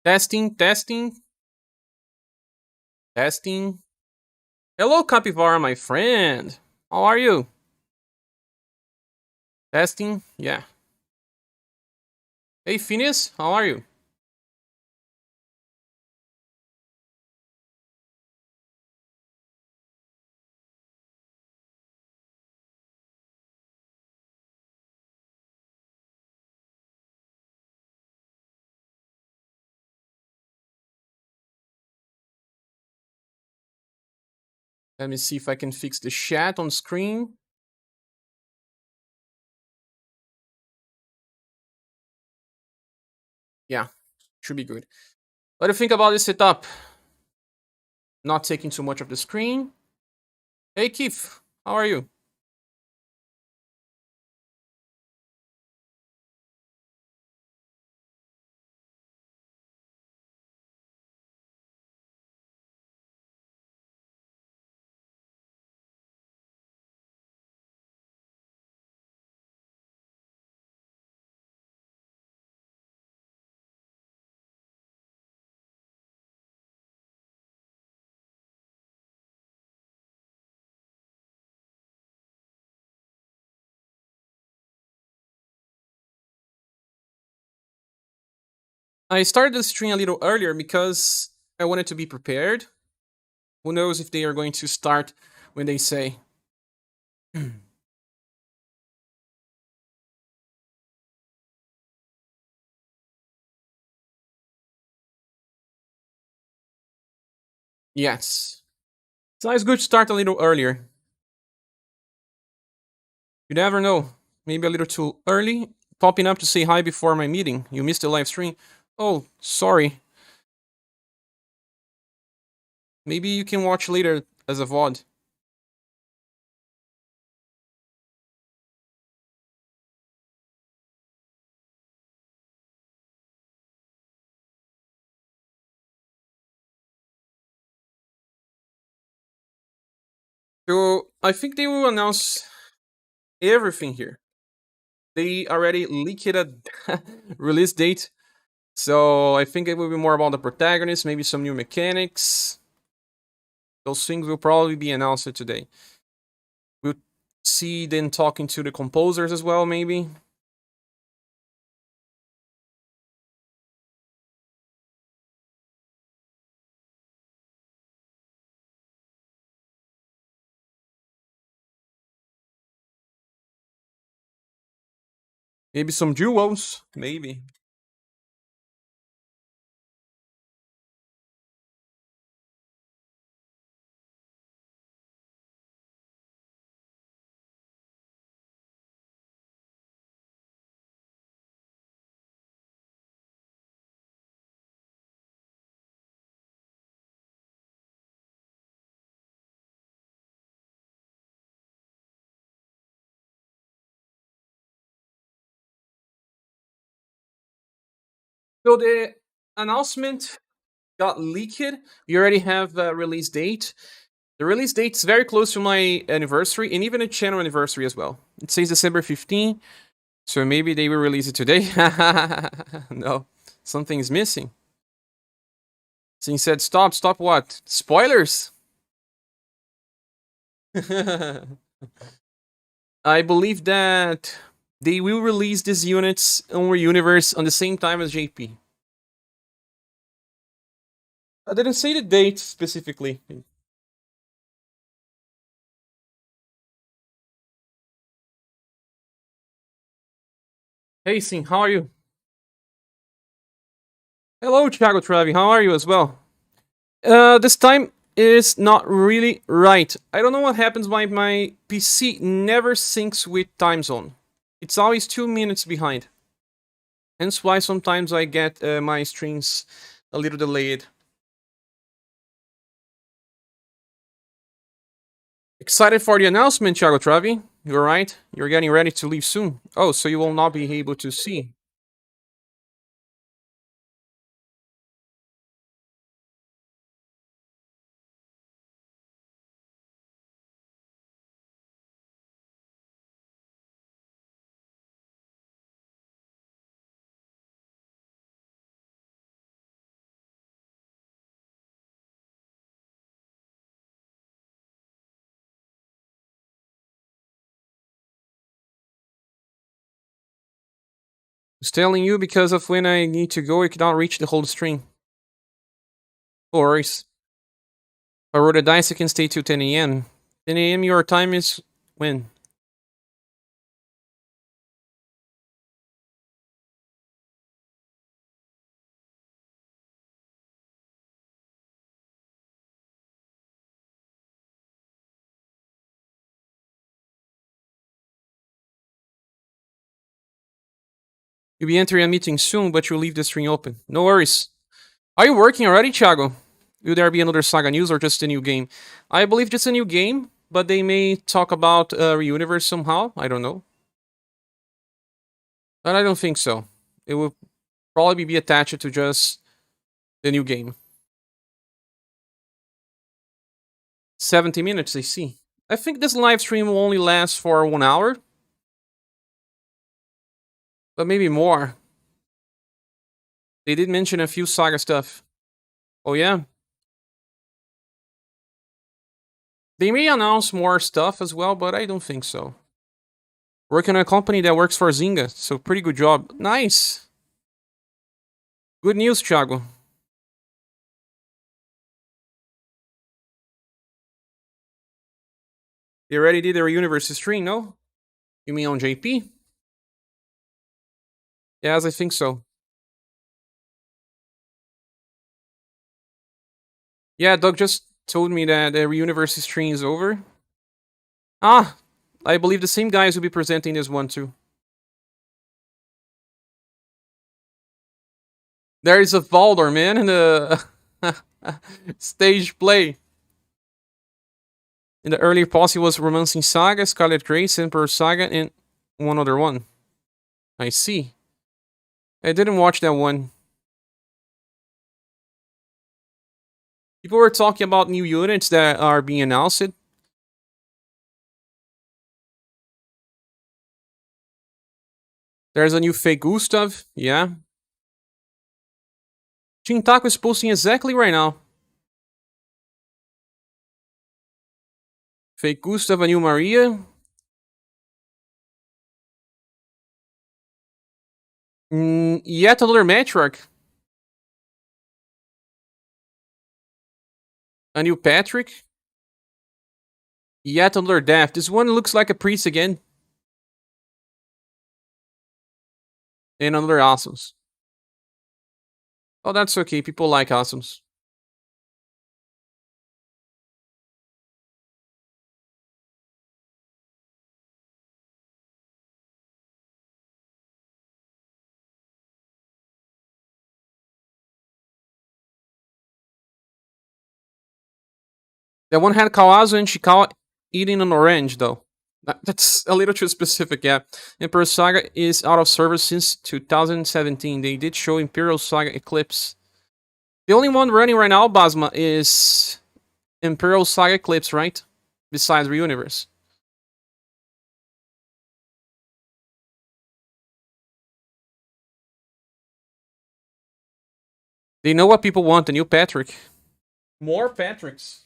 Testing, testing, testing. Hello, Capivara, my friend. How are you? Testing, yeah. Hey, Phineas, how are you? Let me see if I can fix the chat on screen. Yeah, should be good. What do you think about this setup? Not taking too much of the screen. Hey, Keith, how are you? I started the stream a little earlier because I wanted to be prepared. Who knows if they are going to start when they say. Yes. So it's good to start a little earlier. You never know. Maybe a little too early. Popping up to say hi before my meeting. You missed the live stream. Oh, sorry. Maybe you can watch later as a VOD. So I think they will announce everything here. They already leaked a release date. So I think it will be more about the protagonist, maybe some new mechanics. Those things will probably be announced today. We'll see them talking to the composers as well, maybe. Maybe some duos, maybe. So the announcement got leaked. We already have a release date. The release date is very close to my anniversary and even a channel anniversary as well. It says December 15th, so maybe they will release it today. No, something is missing. Sin said, stop, stop what? Spoilers? I believe that they will release these units on UniverSe on the same time as JP. I didn't say the date specifically. Hey, Sin, how are you? Hello, Thiago Travi, how are you as well? This time is not really right. I don't know what happens why my PC never syncs with time zone. It's always 2 minutes behind. Hence why sometimes I get my streams a little delayed. Excited for the announcement, Thiago Travi? You're right. You're getting ready to leave soon. Oh, so you will not be able to see. Just telling you because of when I need to go, I cannot reach the whole stream. No worries. If I roll the dice, I can stay till 10 a.m. 10 a.m. your time is when? You'll be entering a meeting soon, but you'll leave the stream open. No worries. Are you working already, Thiago? Will there be another SaGa news or just a new game? I believe just a new game, but they may talk about UniverSe somehow. I don't know. But I don't think so. It will probably be attached to just the new game. 70 minutes, I see. I think this live stream will only last for 1 hour. But maybe more. They did mention a few SaGa stuff. Oh yeah? They may announce more stuff as well, but I don't think so. Working on a company that works for Zynga, so pretty good job. Nice! Good news, Thiago. They already did their UniverSe stream, no? You mean on JP? Yes, I think so. Yeah, Doug just told me that their UniverSe stream is over. Ah, I believe the same guys will be presenting this one too. There is a Valdor, man, in the stage play. In the earlier posse was Romancing SaGa, Scarlet Grace, Emperor SaGa, and one other one. I see. I didn't watch that one. People were talking about new units that are being announced. There's a new Fake Gustav, yeah. Chintaco is posting exactly right now. Fake Gustav, a new Maria. Yet another Matriarch. A new Patrick. Yet another Death. This one looks like a priest again. And another Awesomes. Oh, that's okay. People like Awesomes. That one had Kawazu and Shikawa eating an orange, though. That's a little too specific, yeah. Emperor SaGa is out of service since 2017. They did show Imperial SaGa Eclipse. The only one running right now, Basma, is Imperial SaGa Eclipse, right? Besides Reuniverse. They know what people want, a new Patrick. More Patricks.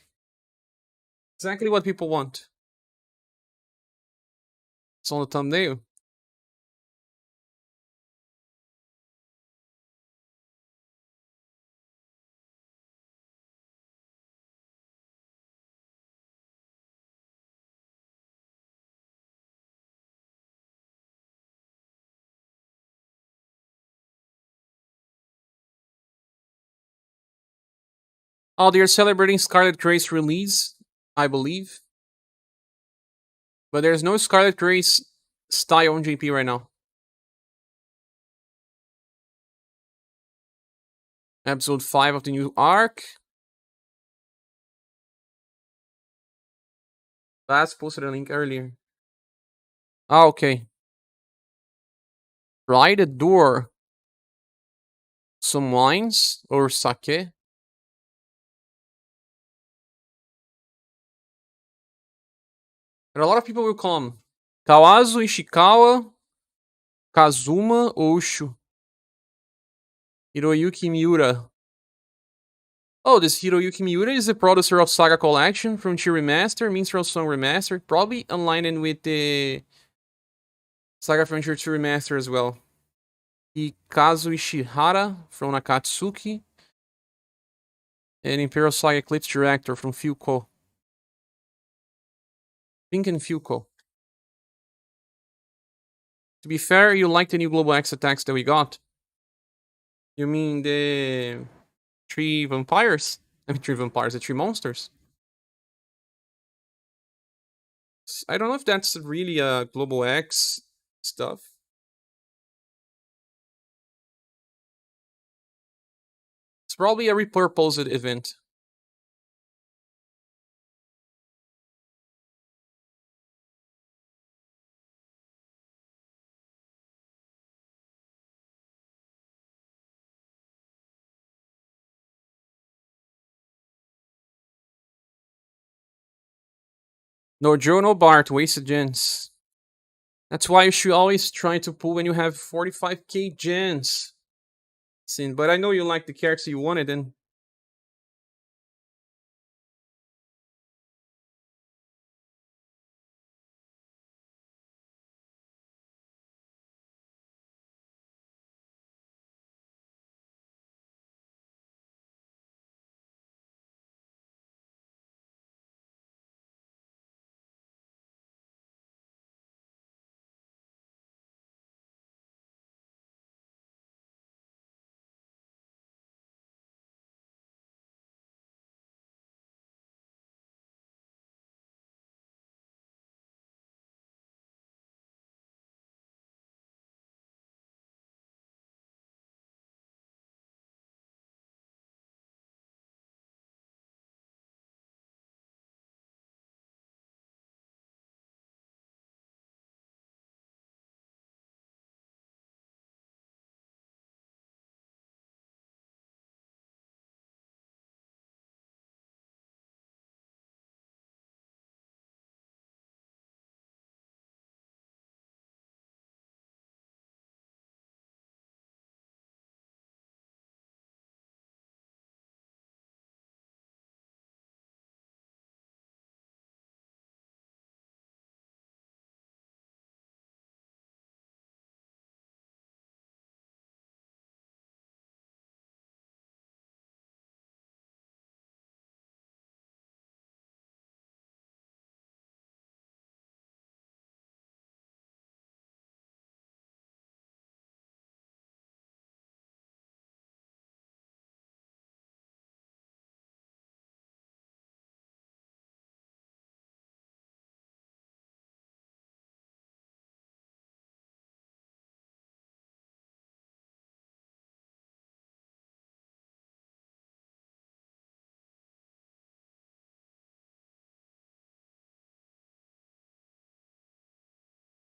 Exactly what people want. It's on the thumbnail. Oh, they're celebrating Scarlet Grace release, I believe. But there's no Scarlet Grace style on JP right now. Episode 5 of the new arc. Last posted a link earlier. Ah, okay. Try the door. Some wines or sake. And a lot of people will come. Kawazu, Ishikawa, Kazuma, Oshu. Hiroyuki Miura. Oh, this Hiroyuki Miura is the producer of SaGa Collection, Frontier Remaster, Minstrel Song Remaster, probably aligning with the SaGa Frontier 2 Remaster as well. Ikazu Ishihara from Nakatsuki. And Imperial SaGa Eclipse Director from Fuko. Pink and Fuko. To be fair, you like the new Global X attacks that we got. You mean the 3 vampires? I mean 3 vampires, the 3 monsters. I don't know if that's really a Global X stuff. It's probably a repurposed event. No Joe, no Bart, wasted gens. That's why you should always try to pull when you have 45k gens. Sin, but I know you like the character you wanted, and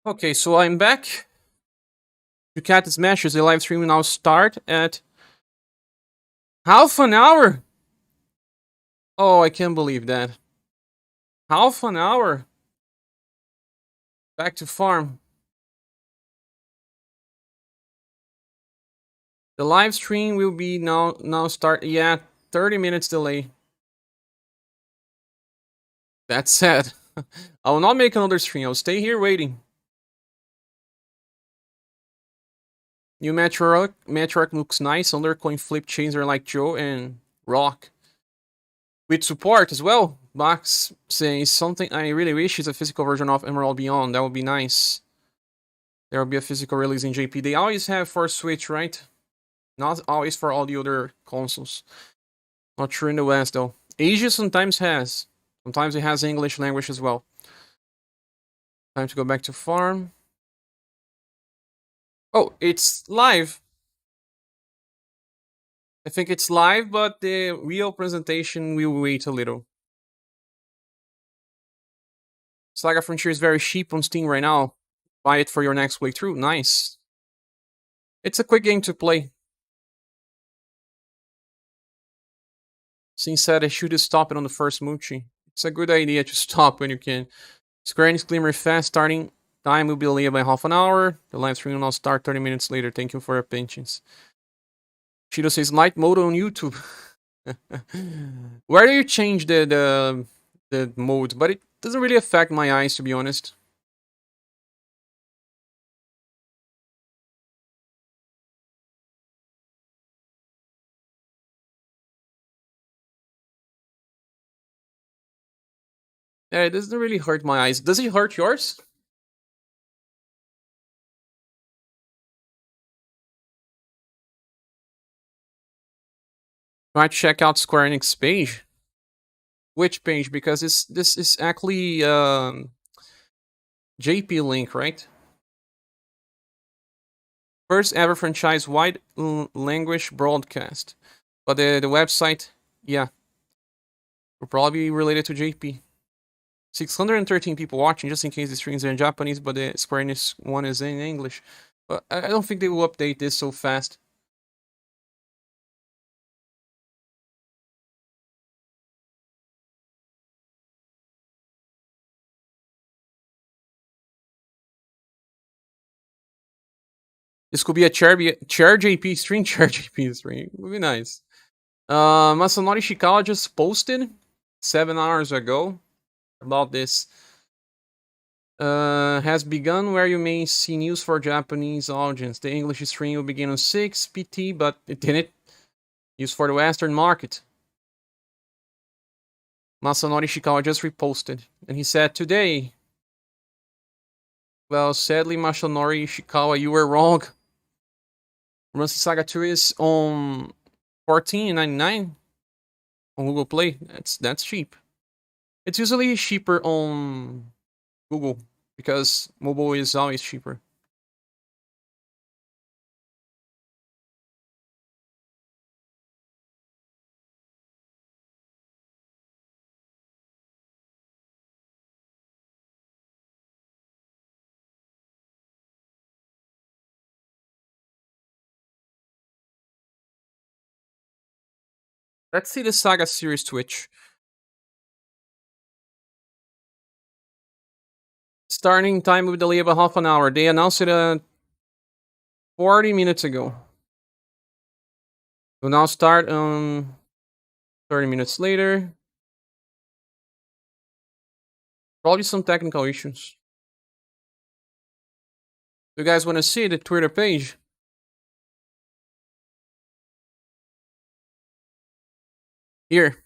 okay, so I'm back. To Cat Smashes, the live stream will now start at half an hour. Oh, I can't believe that. Half an hour. Back to farm. The live stream will be now start. Yeah, 30 minutes delay. That's sad. I will not make another stream. I'll stay here waiting. New Metroarch looks nice. Undercoin flip chains are like Joe and Rock. With support as well. Max saying something I really wish is a physical version of Emerald Beyond. That would be nice. There will be a physical release in JP. They always have for Switch, right? Not always for all the other consoles. Not sure in the West though. Asia sometimes has. Sometimes it has English language as well. Time to go back to farm. Oh, it's live. I think it's live, but the real presentation will wait a little. SaGa Frontier is very cheap on Steam right now. Buy it for your next playthrough. Nice. It's a quick game to play. Since said I should stop it on the first Muchi. It's a good idea to stop when you can. Square Enix Glimmer Fast starting time will be delayed by half an hour. The live stream will now start 30 minutes later. Thank you for your patience. Shido says night mode on YouTube. Where do you change the mode? But it doesn't really affect my eyes, to be honest. Yeah, it doesn't really hurt my eyes. Does it hurt yours? Might check out Square Enix page. Which page? Because this is actually JP link, right? First ever franchise wide language broadcast. But the website, yeah, will probably be related to JP. 613 people watching, just in case the streams are in Japanese, but the Square Enix one is in English. But I don't think they will update this so fast. This could be a chair JP stream, chair JP stream. Would be nice. Masanori Shikawa just posted 7 hours ago about this. Has begun where you may see news for Japanese audience. The English stream will begin on 6 PT, but it didn't. Used for the Western market. Masanori Shikawa just reposted, and he said today. Well, sadly, Masanori Shikawa, you were wrong. Romance Saga 2 is on $14.99 on Google Play. That's cheap. It's usually cheaper on Google because mobile is always cheaper. Let's see the Saga series Twitch. Starting time with delay of a half an hour. They announced it 40 minutes ago. We'll now start 30 minutes later. Probably some technical issues. You guys want to see the Twitter page? Here.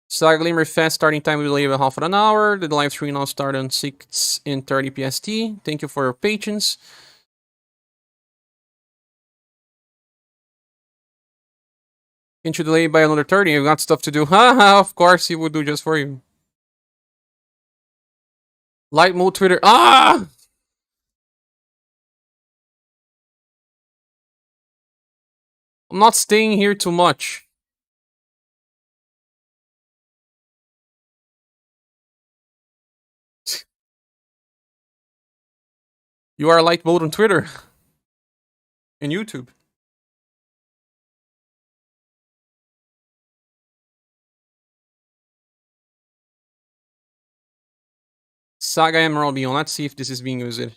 Saga Glimmer Fest starting time will delay of half an hour. The live stream now start on 6:30 PST. Thank you for your patience. Can't you delay by another 30? You've got stuff to do. Haha, of course he would do just for you. Light mode Twitter. Ah! I'm not staying here too much. You are light mode on Twitter. And YouTube. Saga Emerald Beyond. Let's see if this is being used.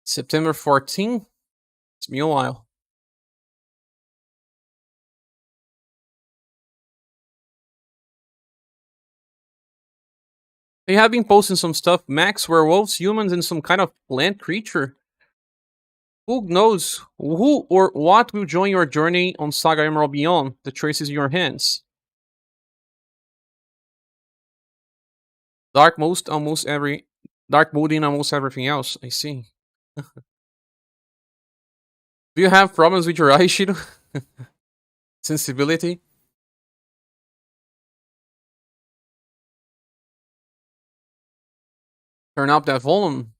September 14th. It's been a while. They have been posting some stuff. Max, werewolves, humans, and some kind of plant creature. Who knows who or what will join your journey on Saga Emerald Beyond? The choice is in your hands. Dark mode in almost everything else. I see. Do you have problems with your eyes, Shido? Sensibility? Turn up that volume.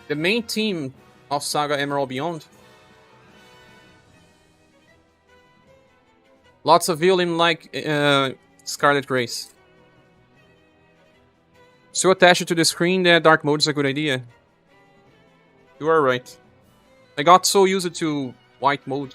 The main team of Saga Emerald Beyond. Lots of villain like Scarlet Grace. So attach it to the screen that dark mode is a good idea. You are right. I got so used to white mode.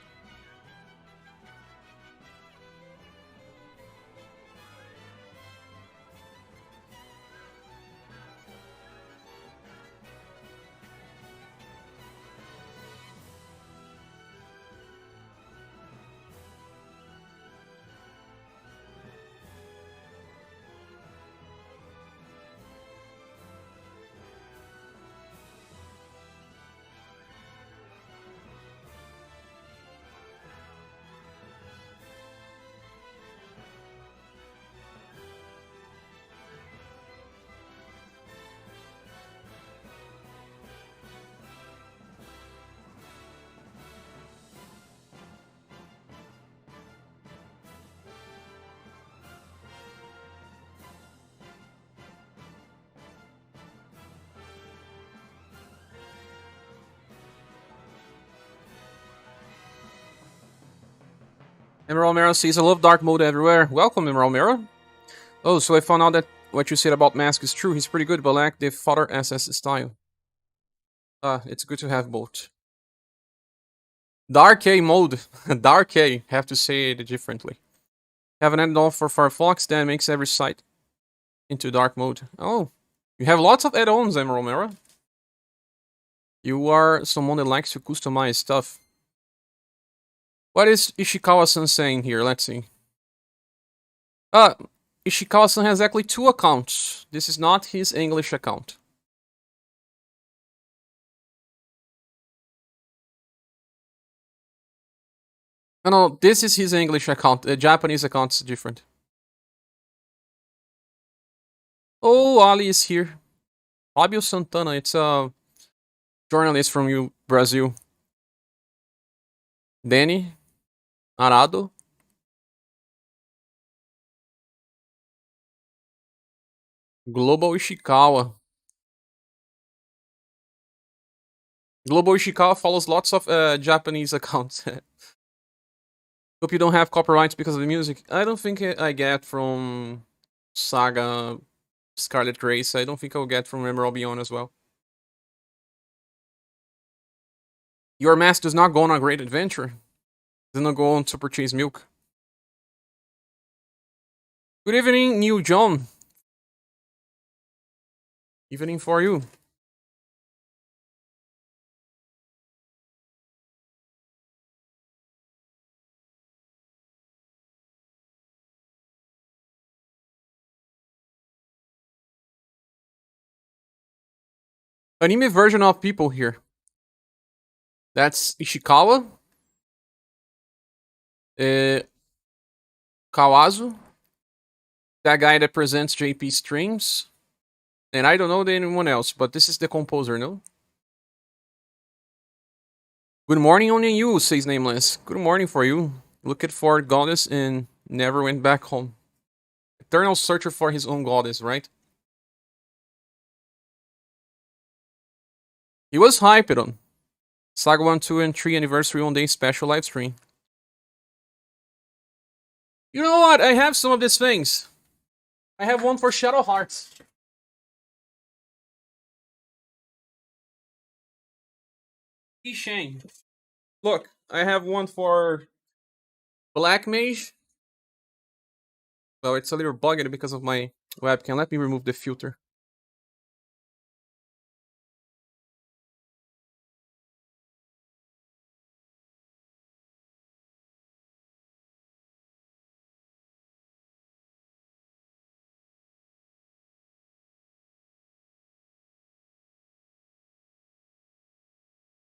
Emerald Mero says, I love dark mode everywhere. Welcome, Emerald Mero. Oh, so I found out that what you said about Mask is true. He's pretty good, but like the Father SS style. It's good to have both. Dark A mode. Dark A. Have to say it differently. Have an add-on for Firefox that makes every site into dark mode. Oh, you have lots of add-ons, Emerald Mero. You are someone that likes to customize stuff. What is Ishikawa-san saying here? Let's see. Ishikawa-san has actually 2 accounts. This is not his English account. No, this is his English account. The Japanese account is different. Oh, Ali is here. Fabio Santana, it's a journalist from Brazil. Danny Arado. Global Ishikawa. Global Ishikawa follows lots of Japanese accounts. Hope you don't have copyrights because of the music. I don't think I get from SaGa, Scarlet Grace. I don't think I'll get from Emerald Beyond as well. Your mask does not go on a great adventure. Does not go on to purchase milk. Good evening, New John. Evening for you. Anime version of people here. That's Ishikawa. Kawazu. That guy that presents JP streams. And I don't know anyone else, but this is the composer, no? Good morning on you, says Nameless. Good morning for you. Looked for goddess and never went back home. Eternal searcher for his own goddess, right? He was hyped on SaGa 1, 2, and 3 anniversary 1-day special live stream. You know what? I have some of these things. I have one for Shadow Hearts. Shane. Look, I have one for Black Mage. Well, it's a little bugged because of my webcam. Let me remove the filter.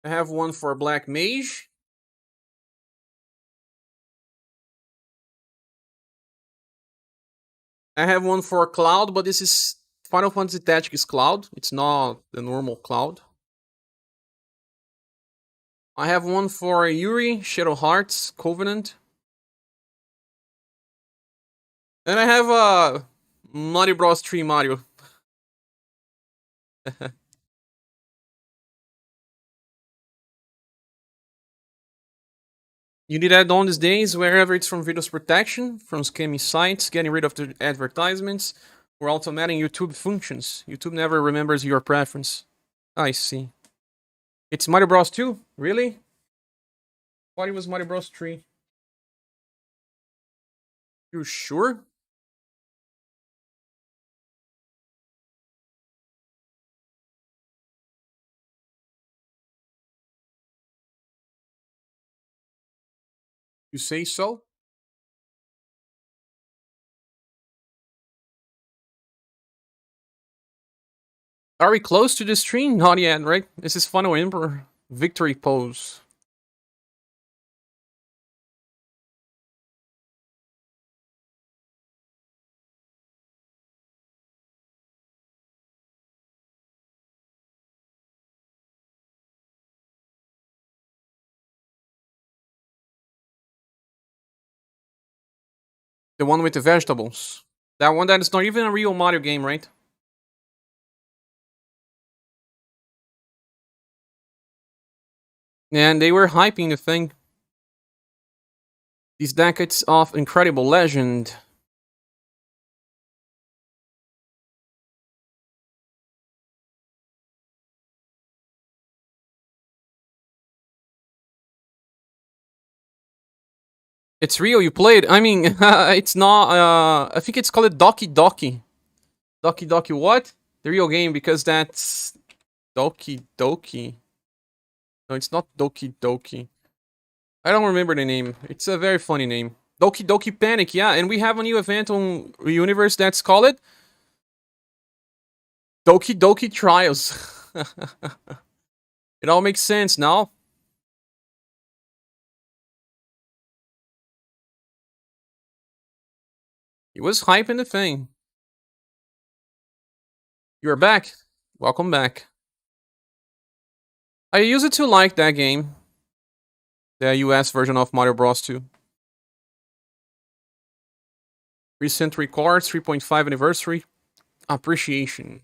I have one for Black Mage. I have one for Cloud, but this is Final Fantasy Tactics Cloud. It's not the normal Cloud. I have one for Yuri, Shadow Hearts, Covenant. And I have Mario Bros 3 Mario. You need add-on these days, wherever it's from videos protection, from scamming sites, getting rid of the advertisements, or automating YouTube functions. YouTube never remembers your preference. I see. It's Mario Bros 2? Really? Thought it was Mario Bros 3. You sure? You say so? Are we close to the stream? Not yet, right? This is Final Emperor. Victory pose. The one with the vegetables. That one that is not even a real Mario game, right? And they were hyping the thing. These decades of incredible legend. It's real, you played. I mean, it's not, I think it's called Doki Doki. Doki Doki what? The real game, because that's Doki Doki. No, it's not Doki Doki. I don't remember the name. It's a very funny name. Doki Doki Panic, yeah. And we have a new event on UniverSe that's called Doki Doki Trials. It all makes sense now. He was hyping the thing. You're back. Welcome back. I used to like that game. The US version of Mario Bros. 2. Recent records, 3.5 anniversary. Appreciation.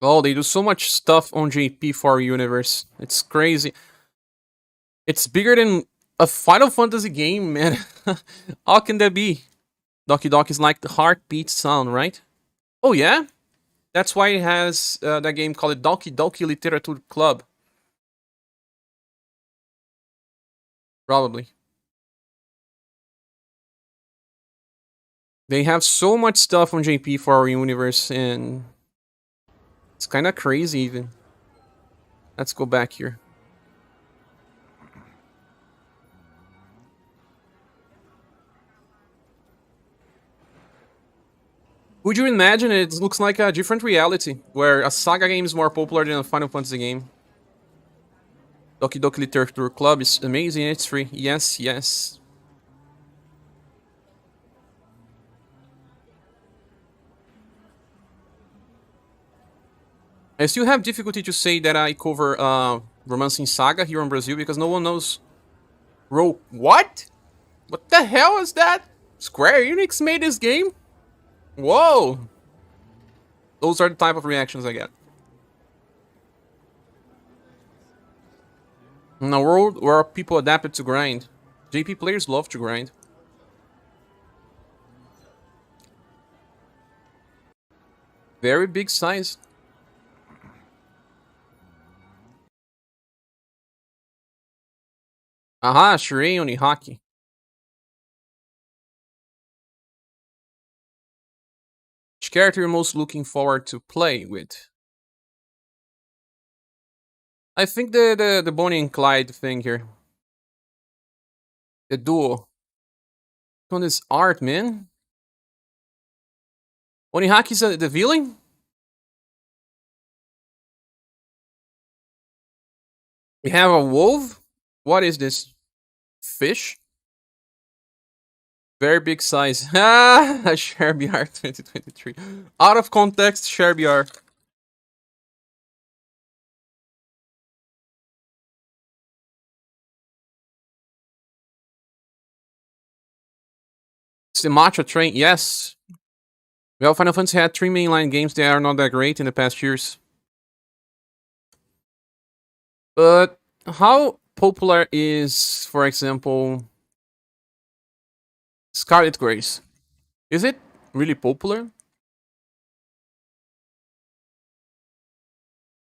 Oh, they do so much stuff on JP for UniverSe. It's crazy. It's bigger than a Final Fantasy game, man. How can that be? Doki Doki is like the heartbeat sound, right? Oh, yeah? That's why it has that game called Doki Doki Literature Club. Probably. They have so much stuff on JP for our UniverSe, and it's kind of crazy even. Let's go back here. Would you imagine it looks like a different reality, where a SaGa game is more popular than a Final Fantasy game? Doki Doki Literature Club is amazing, it's free. Yes, yes. I still have difficulty to say that I cover Romancing SaGa here in Brazil because no one knows. What? What the hell is that? Square Enix made this game? Whoa! Those are the type of reactions I get. In a world where people adapted to grind, JP players love to grind. Very big size. Aha, Shirei Onihaki. Which character you're most looking forward to play with? I think the Bonnie and Clyde thing here. The duo. On this art, man. Onihaki's the villain? We have a wolf? What is this? Fish? Very big size. Ah, ScherBR 2023. Out of context, ScherBR. It's the matcha train. Yes. Well, Final Fantasy had 3 mainline games that are not that great in the past years. But how popular is, for example, Scarlet Grace? Is it really popular?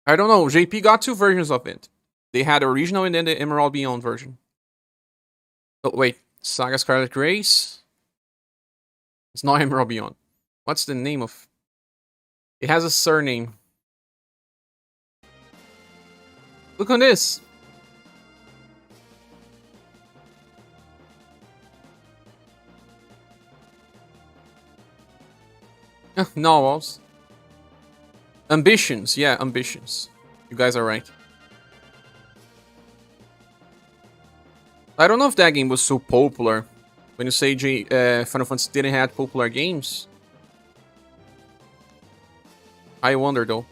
I don't know. JP got 2 versions of it. They had the original and then the Emerald Beyond version. Oh, wait. Saga Scarlet Grace? It's not Emerald Beyond. What's the name of... It has a surname. Look on this. Novels. Ambitions. Yeah, ambitions. You guys are right. I don't know if that game was so popular. When you say Final Fantasy didn't have popular games. I wonder though.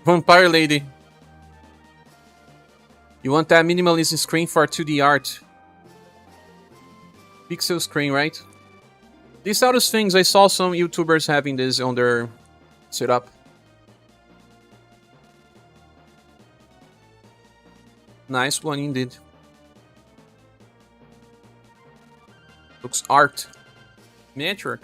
Vampire Lady. You want that minimalism screen for 2D art. Pixel screen, right? These status things, I saw some YouTubers having this on their setup. Nice one indeed. Looks art. Miniature.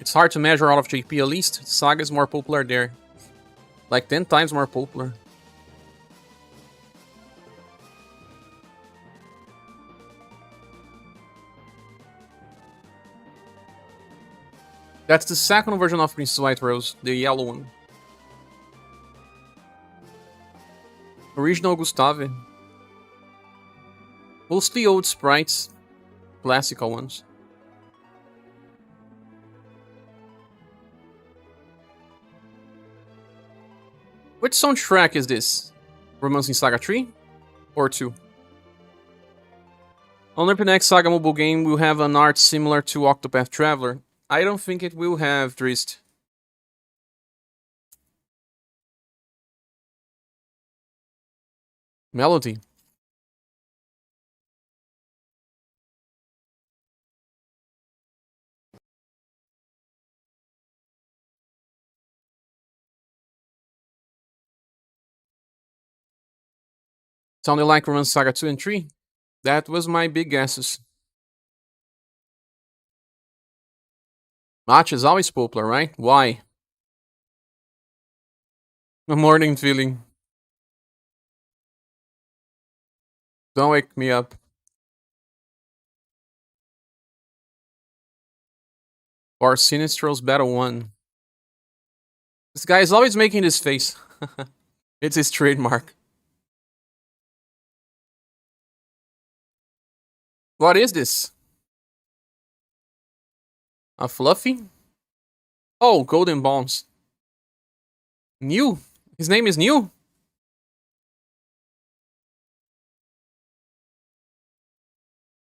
It's hard to measure out of JP, at least SaGa is more popular there. Like 10 times more popular. That's the second version of Princess White Rose, the yellow one. Original Gustave. Mostly old sprites. Classical ones. Which soundtrack is this? Romancing Saga 3? Or 2? On the next Saga mobile game will have an art similar to Octopath Traveler. I don't think it will have, Drist. Melody. Sounded like Romance Saga 2 and 3. That was my big guesses. Match is always popular, right? Why? A morning feeling. Don't wake me up. Or Sinistral's Battle 1. This guy is always making this face. It's his trademark. What is this? A Fluffy? Oh, Golden Bombs. New? His name is New?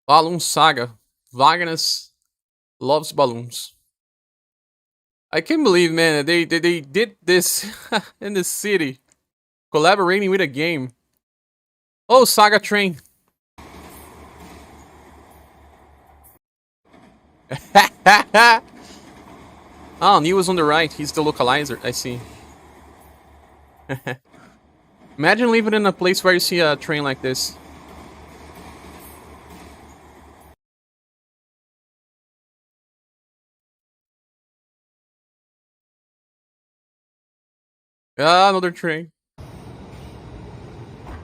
Balloon Saga. Wagner's loves balloons. I can't believe, man, they did this in the city. Collaborating with a game. Oh, Saga Train. Oh, Neil was on the right. He's the localizer. I see. Imagine living in a place where you see a train like this. Ah, another train.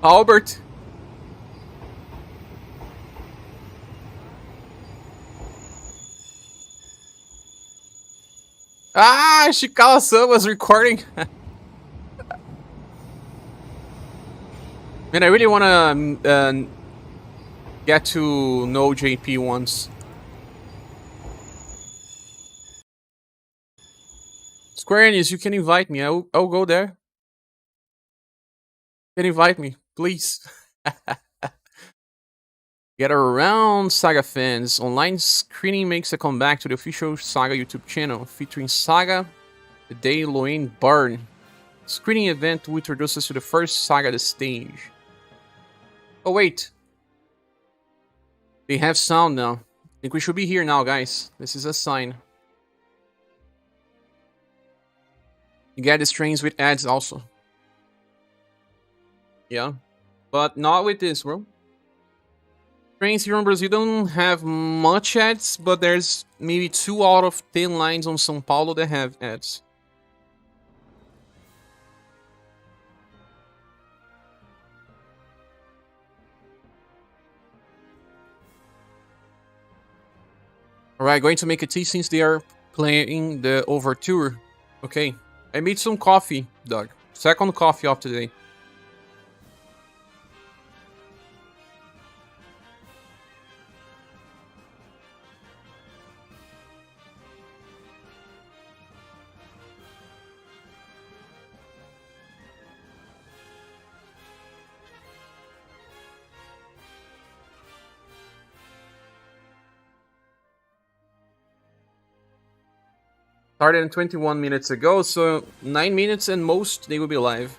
Albert. Ah, Shikawa-san was recording. Man, I really want to get to know JP once. Square Enix, you can invite me. I'll go there. You can invite me, please. Get around, Saga fans. Online screening makes a comeback to the official Saga YouTube channel, featuring Saga, the day Loen Barn. Screening event will introduce us to the first Saga the stage. Oh wait. They have sound now. I think we should be here now, guys. This is a sign. You get the strings with ads also. Yeah. But not with this, bro. Trains here in Brazil don't have much ads, but there's maybe 2 out of 10 lines on São Paulo that have ads. Alright, going to make a tea since they are playing the Overture. Okay, I made some coffee, Doug. Second coffee of today. Started 21 minutes ago, so 9 minutes and most they will be live.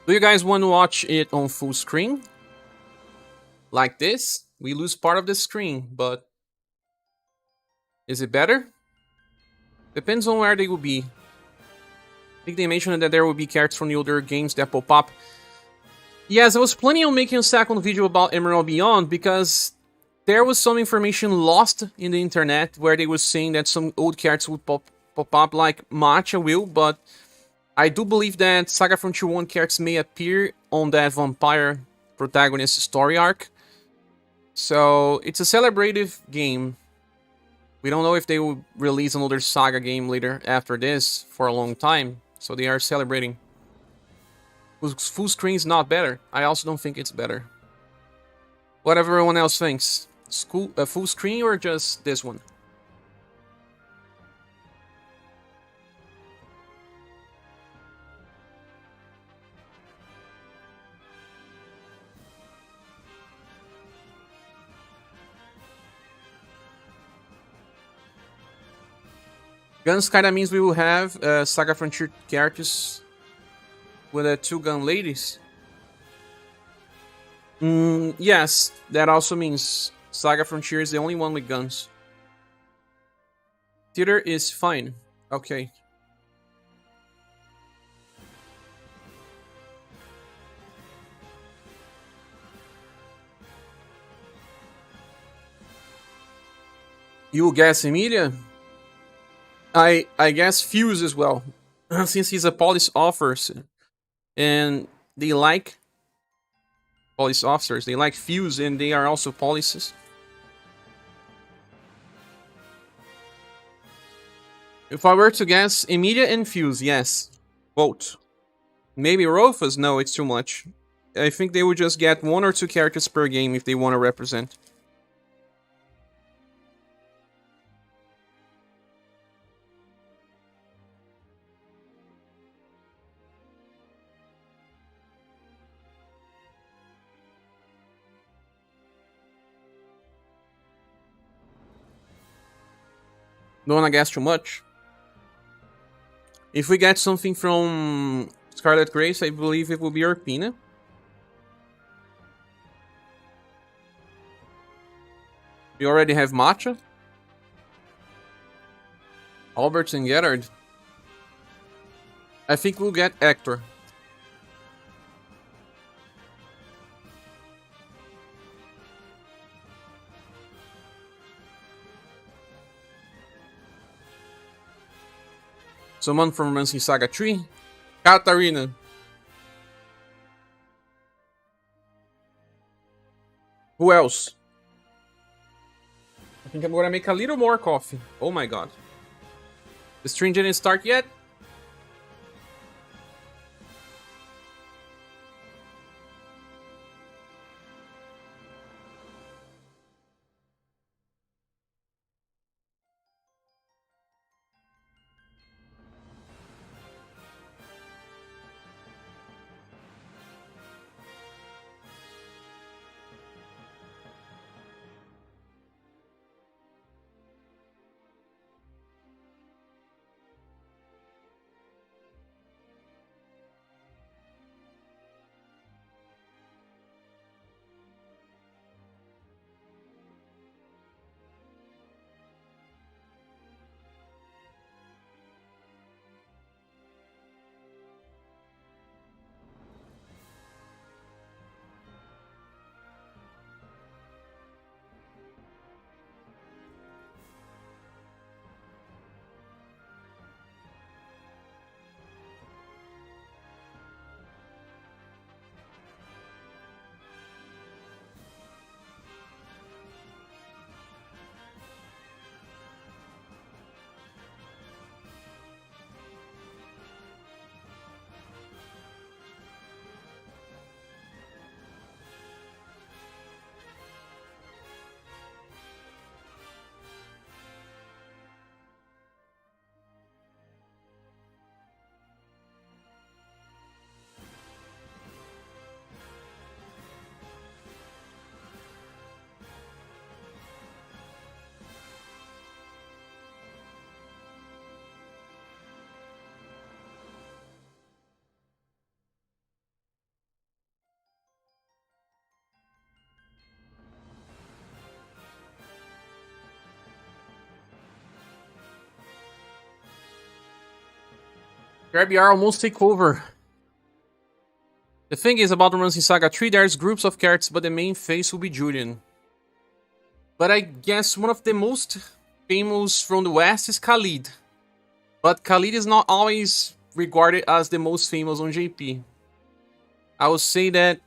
Do you guys want to watch it on full screen? Like this? We lose part of the screen, but is it better? Depends on where they will be. I think they mentioned that there will be characters from the older games that pop up. Yes, I was planning on making a second video about Emerald Beyond because there was some information lost in the internet where they were saying that some old characters would pop up like Matcha will, but I do believe that SaGa Frontier 1 characters may appear on that vampire protagonist story arc. So it's a celebrative game. We don't know if they will release another SaGa game later after this for a long time. So they are celebrating. Full screen is not better. I also don't think it's better. What everyone else thinks. Full screen or just this one? Guns kinda means we will have SaGa Frontier characters with 2 gun ladies. Yes, that also means SaGa Frontier is the only one with guns. Theater is fine. Okay. You will guess Emilia? I guess Fuse as well. Since he's a police officer. And they like police officers. They like Fuse and they are also policies. If I were to guess, Emilia and Fuse, yes. Vote. Maybe Rofus? No, it's too much. I think they would just get 1 or 2 characters per game if they want to represent. Don't wanna guess too much. If we get something from Scarlet Grace, I believe it will be Urpina. We already have Matcha. Albert and Gerard. I think we'll get Hector. Someone from Romancing Saga 3. Katarina. Who else? I think I'm gonna make a little more coffee. Oh my god. The stream didn't start yet? ScherBR almost take over. The thing is about Romancing Saga 3, there's groups of characters, but the main face will be Julian. But I guess one of the most famous from the West is Khalid. But Khalid is not always regarded as the most famous on JP. I would say that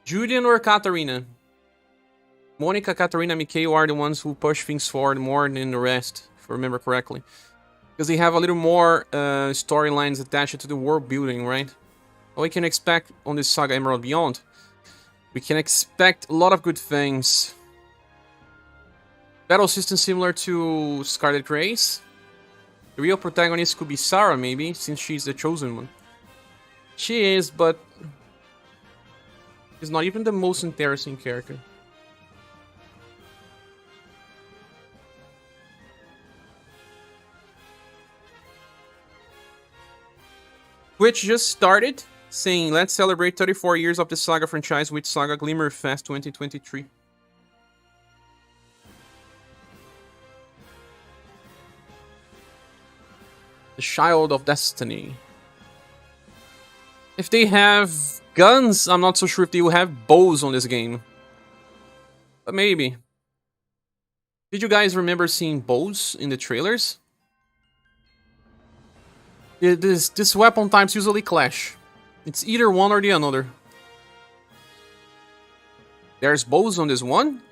Julian or Katarina. Monica, Katarina, Mikhail are the ones who push things forward more than the rest, if I remember correctly. Because they have a little more storylines attached to the world building, right? What we can expect on this Saga Emerald Beyond? We can expect a lot of good things. Battle system similar to Scarlet Race. The real protagonist could be Sarah, maybe, since she's the chosen one. She is, but she's not even the most interesting character. Twitch just started saying, let's celebrate 34 years of the Saga franchise with Saga Glimmerfest 2023. The Child of Destiny. If they have guns, I'm not so sure if they will have bows on this game. But maybe. Did you guys remember seeing bows in the trailers? This weapon types usually clash. It's either one or the other. There's bows on this one.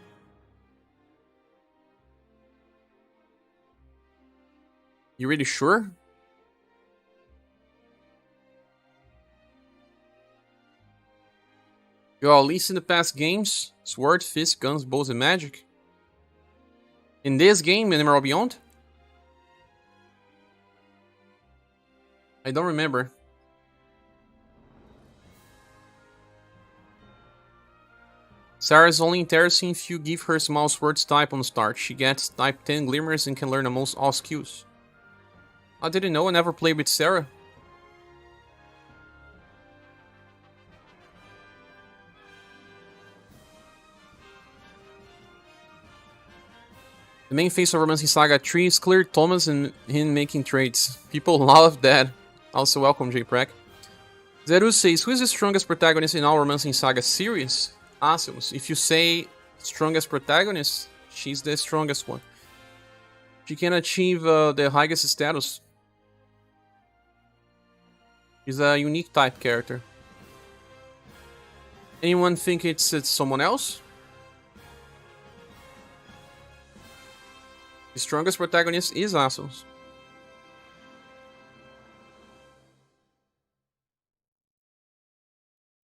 You really sure? Yo, at least in the past games, sword, fist, guns, bows, and magic. In this game, in Emerald Beyond? I don't remember. Sarah's only interesting if you give her small swords type on the start. She gets type 10 glimmers and can learn almost all skills. I didn't know, I never played with Sarah. The main face of Romancing Saga 3 is clear Thomas and him making trades. People love that. Also welcome, JPrek. Zeru says, who is the strongest protagonist in all Romancing Saga series? Asus. If you say strongest protagonist, she's the strongest one. She can achieve the highest status. She's a unique type character. Anyone think it's someone else? The strongest protagonist is Asus.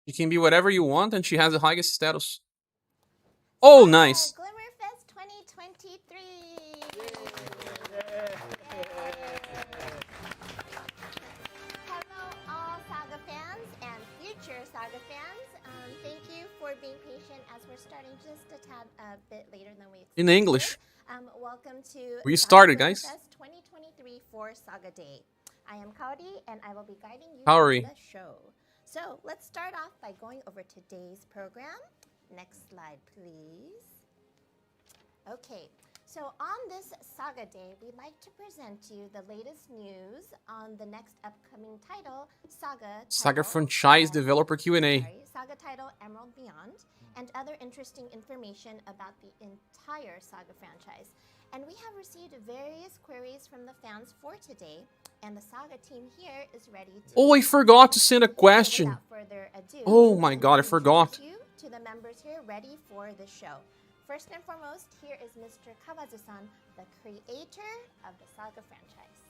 You can be whatever you want, and she has the highest status. Oh, nice. Glimmerfest 2023. Hello, all Saga fans and future Saga fans. Thank you for being patient as we're starting just a tad bit later than we expected. In English. Welcome to We started, guys. Glimmerfest 2023 for Saga Day. I am Kaori, and I will be guiding you Kaori. through the show. So let's start off by going over today's program. Next slide, please. Okay, so on this Saga Day, we'd like to present to you the latest news on the next upcoming title, Saga franchise developer Q&A. Saga title Emerald Beyond, and other interesting information about the entire Saga franchise. And we have received various queries from the fans for today, and the Saga team here is ready to... Oh, I forgot to send a question. Without further ado, Oh my god, I forgot. you to the members here ready for the show. First and foremost, here is Mr. Kawazu-san, the creator of the Saga franchise.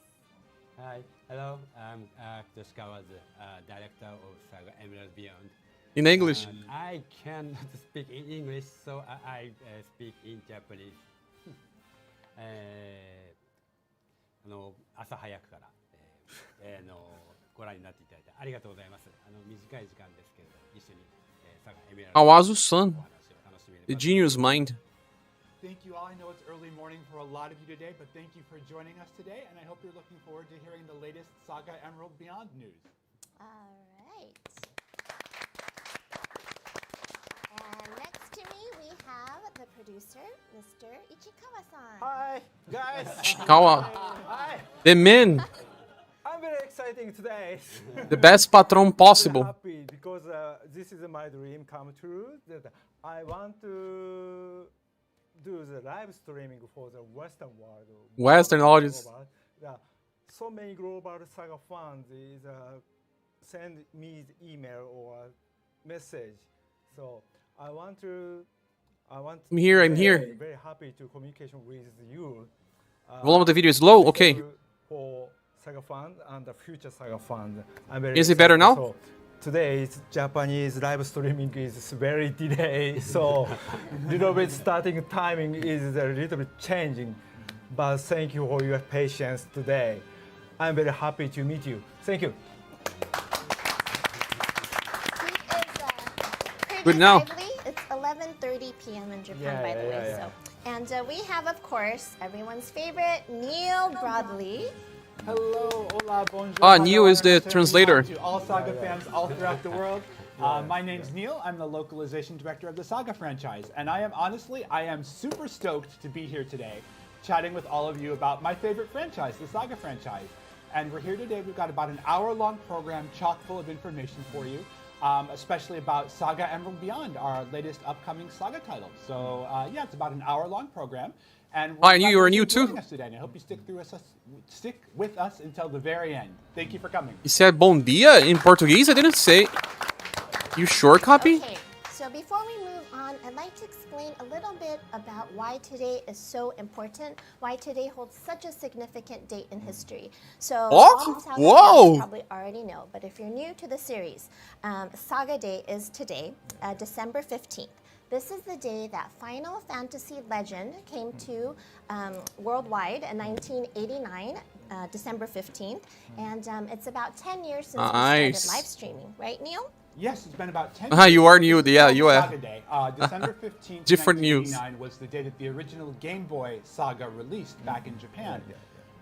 Hi, hello, I'm Chris Kawazu, director of Saga Emerald Beyond. In English. I cannot speak in English, so I speak in Japanese. 朝早くから、ご覧になっていただいてありがとうございます。短い時間ですけれど一緒に、サガエメラルド Kawazu-san, the genius mind. Thank you all. I know it's early morning for a lot of you today, but thank you for joining us today, and I hope you're looking forward to hearing the latest Saga Emerald Beyond news. All right. And next to me, we have the producer, Mr. Ichikawa-san. Hi, guys. Kawa. Hi. The men. very exciting today. The best patron I'm possible. happy because this is my dream come true. That I want to do the live streaming for the Western world. Western audience. Global. Yeah, so many global SaGa fans is send me the email or message. So I want. I'm here, I'm today here. Very happy to communication with you. Volume of the video is low. Okay. For SaGa fans and the future SaGa fans. I'm very Is it better excited. now? So today's Japanese live streaming is very delayed, so little bit starting timing is a little bit changing. But thank you for your patience today. I'm very happy to meet you. Thank you. Good now. Lively. It's 11:30 p.m. in Japan, by the way. So, and we have, of course, everyone's favorite Neil Broadley. Hello, hola, bonjour. Ah, Neil is the hello, translator. To all SaGa fans all throughout the world. My name's Neil. I'm the localization director of the SaGa franchise, and I am super stoked to be here today, chatting with all of you about my favorite franchise, the SaGa franchise. And we're here today. We've got about an hour-long program chock full of information for you, especially about SaGa Emerald Beyond, our latest upcoming SaGa title. So yeah, it's about an hour-long program. And I knew you were new too. Us today, and I hope you stick with us until the very end. Thank you for coming. He said bom dia in Portuguese. I didn't say. You sure, copy? Okay, so before we move on, I'd like to explain a little bit about why today is so important, why today holds such a significant date in history. So, What? all SaGa Whoa! fans probably already know, but if you're new to the series, SaGa Day is today, December 15th. This is the day that Final Fantasy Legend came to worldwide in 1989, December 15th, and it's about 10 years since we Nice. started live streaming, right, Neil? Yes, it's been about 10 Ah, years. you are new. Yeah, It's you are. SaGa Day. December 15th, Different news. 1989 was the day that the original Game Boy saga released back in Japan.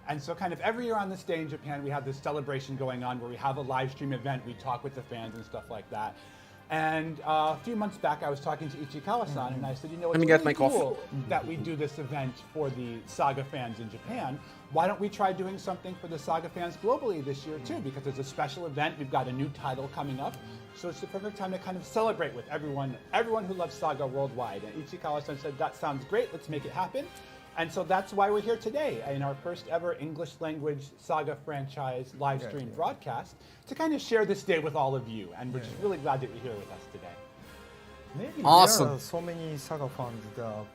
And so kind of every year on this day in Japan, we have this celebration going on where we have a live stream event, we talk with the fans and stuff like that. And a few months back, I was talking to Ichikawa-san, and I said, you know, it's Let me get really my coffee. cool that we do this event for the SaGa fans in Japan. Why don't we try doing something for the SaGa fans globally this year too? Because it's a special event. We've got a new title coming up, so it's the perfect time to kind of celebrate with everyone who loves SaGa worldwide. And Ichikawa-san said, that sounds great. Let's make it happen. And so that's why we're here today in our first ever English language SaGa franchise live stream broadcast to kind of share this day with all of you. And we're just really glad that you're here with us today. Maybe Awesome. there are so many SaGa fans. The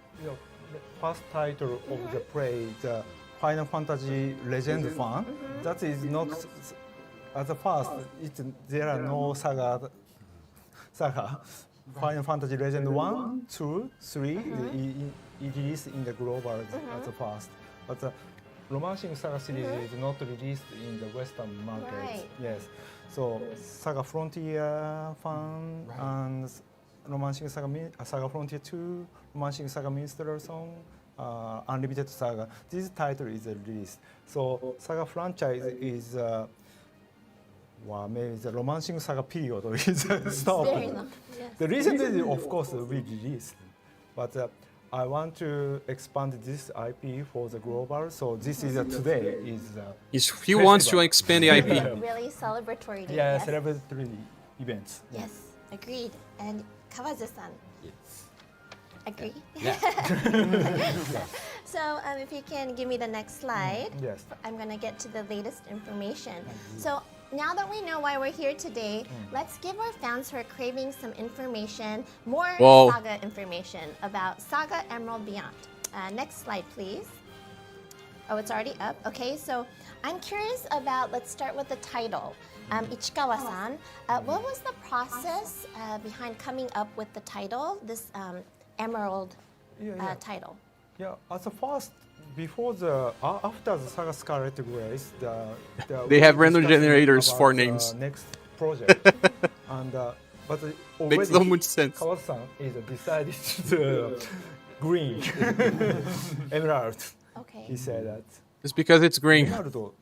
first title of the play, the Final Fantasy Legend fan. That is not as a first. There are no saga. Final Fantasy Legend 1, 2, 3. It is in the global as a first, but the Romancing SaGa series is not released in the Western market. Right. Yes, so SaGa Frontier fan and Romancing SaGa Frontier 2, Romancing SaGa Minstrel Song, Unlimited SaGa. This title is released. So SaGa franchise is maybe the Romancing SaGa period is stopped. Very long. Yes. The recently, of course, we released, but I want to expand this IP for the global. So this is today is He wants to festival. expand the IP. Really celebratory day. yeah, yes? celebratory events. Yes, agreed. And Kawazu-san, Yes. agree? Yeah. So if you can give me the next slide, Yes. I'm going to get to the latest information. So now that we know why we're here today, let's give our fans who are craving some information, more Whoa. SaGa information about SaGa Emerald Beyond. Next slide, please. Oh, it's already up. Okay, so I'm curious about, let's start with the title. Ichikawa-san, what was the process behind coming up with the title, this Emerald title? Yeah, as a first, before after the SaGa Scarlet Grace, They have we random discussed generators about for the names. Next project, and but already Makes no much sense. Kawazu-san is decided to green emerald. Okay. He said that. It's because it's green. Emerald.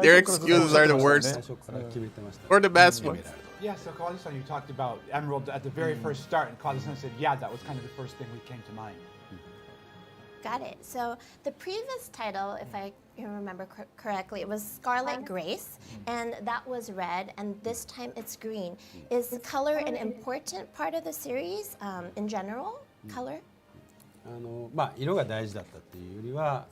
Their excuses are the worst. 最初から決めてました Or the best one. Yeah, so Kawazu-san, you talked about Emerald at the very first start, and Kawazu-san said, yeah, that was kind of the first thing we came to mind. Got it. So the previous title, if I remember correctly, it was Scarlet Grace, and that was red, and this time it's green. Is color an important part of the series in general? Color? 色が大事だったっていうよりは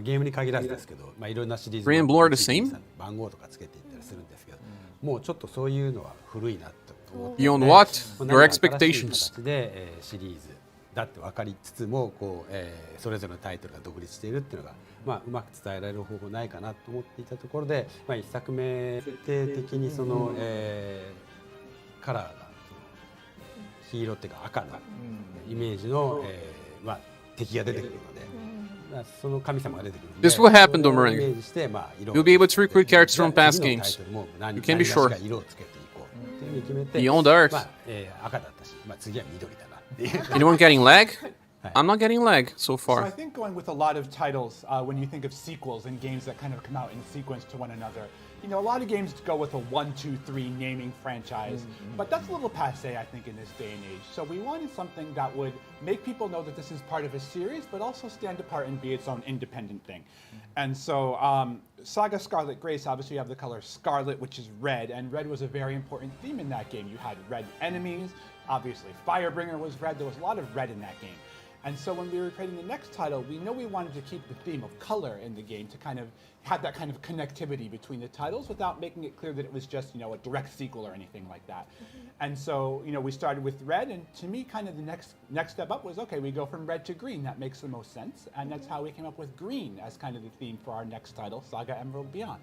ゲームに限らずですけど、いろんなシリーズ Green and blue are the same? 番号とかつけていったりするんですけど、もうちょっとそういうのは古いなと思って、 Beyond what? 何 Your か新しい expectations. 形でシリーズだって分かりつつもそれぞれのタイトルが独立しているっていうのが、うまく伝えられる方法ないかなと思っていたところで、1作目徹底的にカラーが黄色っていうか赤のイメージの、敵が出てくるので、その神様が出てくるので、 This will happen, don't それをイメ worry. ージして You'll be able to recruit characters from past 次の games. タイトルも You can be sure. 何かしら色をつけていこうっていうふうに決めて、 Beyond Earth. 赤だったし、次は緑だなっていう。 Anyone getting lag? I'm not getting lag so So I far. think going with a lot of titles, when you think of sequels and games that kind of come out in sequence to one another, a lot of games go with a 1, 2, 3 naming franchise, but that's a little passe, I think, in this day and age. So we wanted something that would make people know that this is part of a series, but also stand apart and be its own independent thing. And so SaGa Scarlet Grace, obviously you have the color scarlet, which is red, and red was a very important theme in that game. You had red enemies, obviously Firebringer was red, there was a lot of red in that game. And so when we were creating the next title, we know we wanted to keep the theme of color in the game to kind of have that kind of connectivity between the titles without making it clear that it was just, a direct sequel or anything like that. And so, we started with red, and to me, kind of the next step up was, okay, we go from red to green. That makes the most sense. And that's how we came up with green as kind of the theme for our next title, SaGa Emerald Beyond.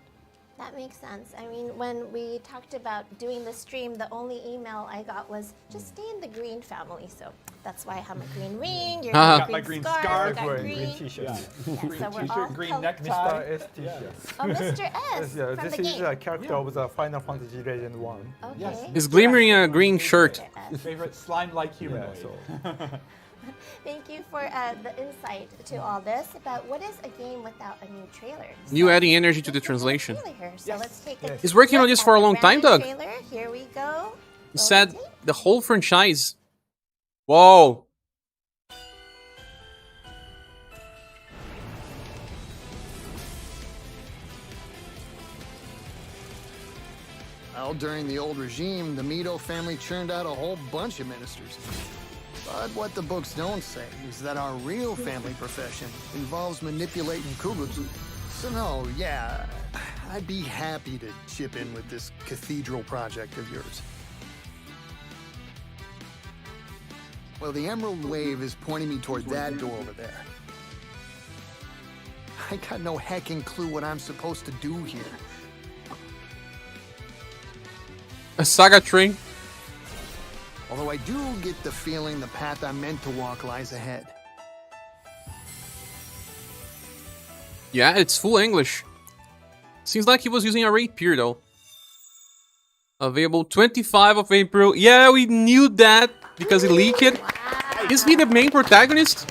That makes sense. I mean, when we talked about doing the stream, the only email I got was just stay in the green family. So that's why I have my green ring. You're Got green my green scarf. scarf, Got Wearing green. t-shirt. Yeah, so we're all T-shirt, green color- necktie. Mr. S t-shirt. Oh, Mr. S Yeah, from this the is game. a character of the Final Fantasy Legend 1. Okay. Yes. He's glimmering a green shirt. Mr. S. Favorite slime-like humanoid. Yeah, so Thank you for the insight to all this. But what is a game without a new trailer? You So, adding energy to the let's look at translation. trailer here. So Yes. let's take a Yes. He's working on look this at for a the long time, brand new Doug. trailer. Here we go. He said Rotate. the whole franchise. Whoa. Well, during the old regime, the Mito family churned out a whole bunch of ministers. But what the books don't say is that our real family profession involves manipulating cougars. So no, yeah, I'd be happy to chip in with this cathedral project of yours. Well, the Emerald Wave is pointing me toward that door over there. I got no heckin' clue what I'm supposed to do here. A SaGa train. Although I do get the feeling the path I'm meant to walk lies ahead. Yeah, it's full English. Seems like he was using a rapier though. Available 25 of April. Yeah, we knew that because he leaked it. Wow. Is he the main protagonist?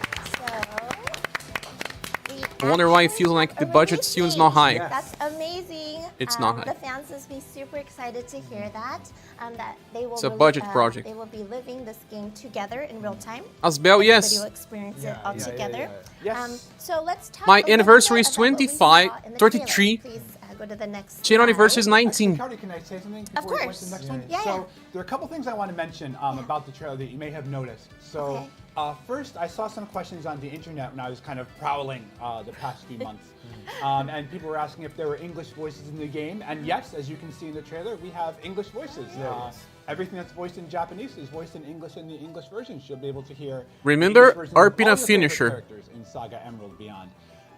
I wonder why it feels like the budget still is not high. That's amazing. It's not high. The fans must be super excited to hear that. That they will. It's a budget project. They will be living this game together in real time. Asbel, Everybody yes. will experience it all together. Yes. So let's talk. My a little anniversary bit is about what we 25, saw in the 33. trailer. Please go to the next. Channel anniversary is slide. 19. Cardi, can I say something? Of before we go course. to the next one? Yeah, So yeah. there are a couple things I want to mention about the trailer that you may have noticed. So first, I saw some questions on the internet when I was kind of prowling the past few months. And people were asking if there were English voices in the game. And yes, as you can see in the trailer, we have English voices. Everything that's voiced in Japanese is voiced in English in the English version. You'll be able to hear Remember, English versions of Arpina all your favorite finisher. characters in SaGa Emerald Beyond.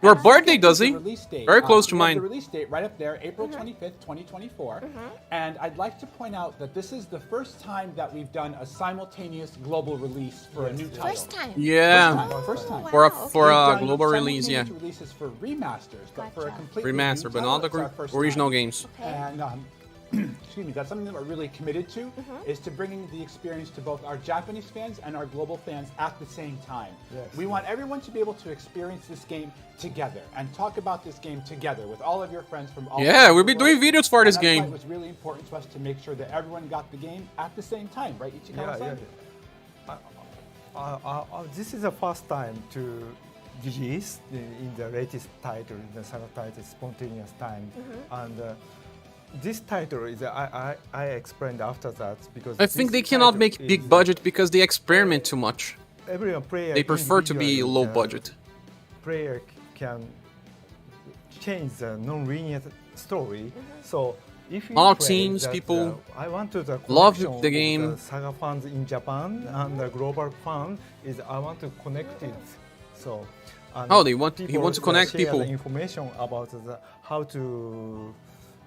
Your And birthday, does the he? release date, Very close to we have mine. The release date right up there, April 25th, 2024. And I'd like to point out that this is the first time that we've done a simultaneous global release for a new title. First time. Yeah. First time. For a Wow, for We've a done global release, yeah. simultaneous releases for remasters, but for a Gotcha. completely Remaster, new but title, not the it's our first original time. games. Okay. And excuse me, that's something that we're really committed to, is to bringing the experience to both our Japanese fans and our global fans at the same time. We want everyone to be able to experience this game together and talk about this game together with all of your friends from all Yeah, over we'll the be doing world. videos for And this that's why game. It was really important to us to make sure that everyone got the game at the same time, right, Ichikawa-san? This is the first time to released in the latest title, the saga title, Spontaneous Time, and this title is I explained after that because I think this they cannot title make big is, budget because they experiment too much. Everyone player They prefer to be individually, low budget. Player can change the non-linear story. So if you All play teams, that, people I want to the love connection the of game. The saga fans in Japan and the global fan is I want to connect it. So and Oh, he wants to connect share people. The information about how to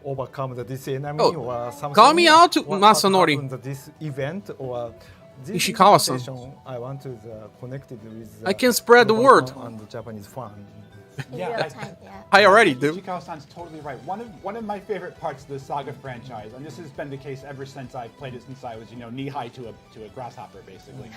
overcome this enemy Oh, or something. call me out, what Masanori. happened at this event or this Ishikawa-san. information I want to connect it with. I can spread the global word. fan and the Japanese fan. In Yeah, real time, yeah. I already do. Ichikawa-san's totally right. One of my favorite parts of the Saga franchise, and this has been the case ever since I played it since I was knee high to a grasshopper basically.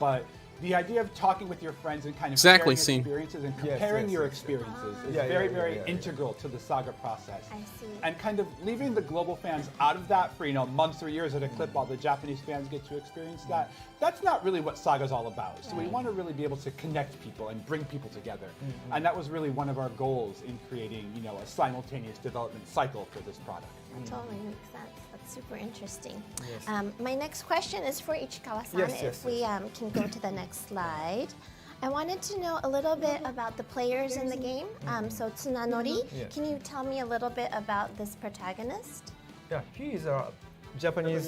But the idea of talking with your friends and kind of Exactly, sharing same. experiences and Yes, comparing yes, your yes. experiences is Yeah, very, yeah, very yeah, yeah. integral to the Saga process. I see. And kind of leaving the global fans out of that for months or years at a clip while the Japanese fans get to experience that. That's not really what Saga's all about. So we Right. want to really be able to connect people and bring people together. And that was really one of our goals in creating, a simultaneous development cycle for this product. That totally makes sense. That's super interesting. My next question is for Ichikawa-san. Yes, If we can go to the next slide. I wanted to know a little bit about the players in the game. So Tsunanori, Yes. can you tell me a little bit about this protagonist? Yeah, he is a Japanese,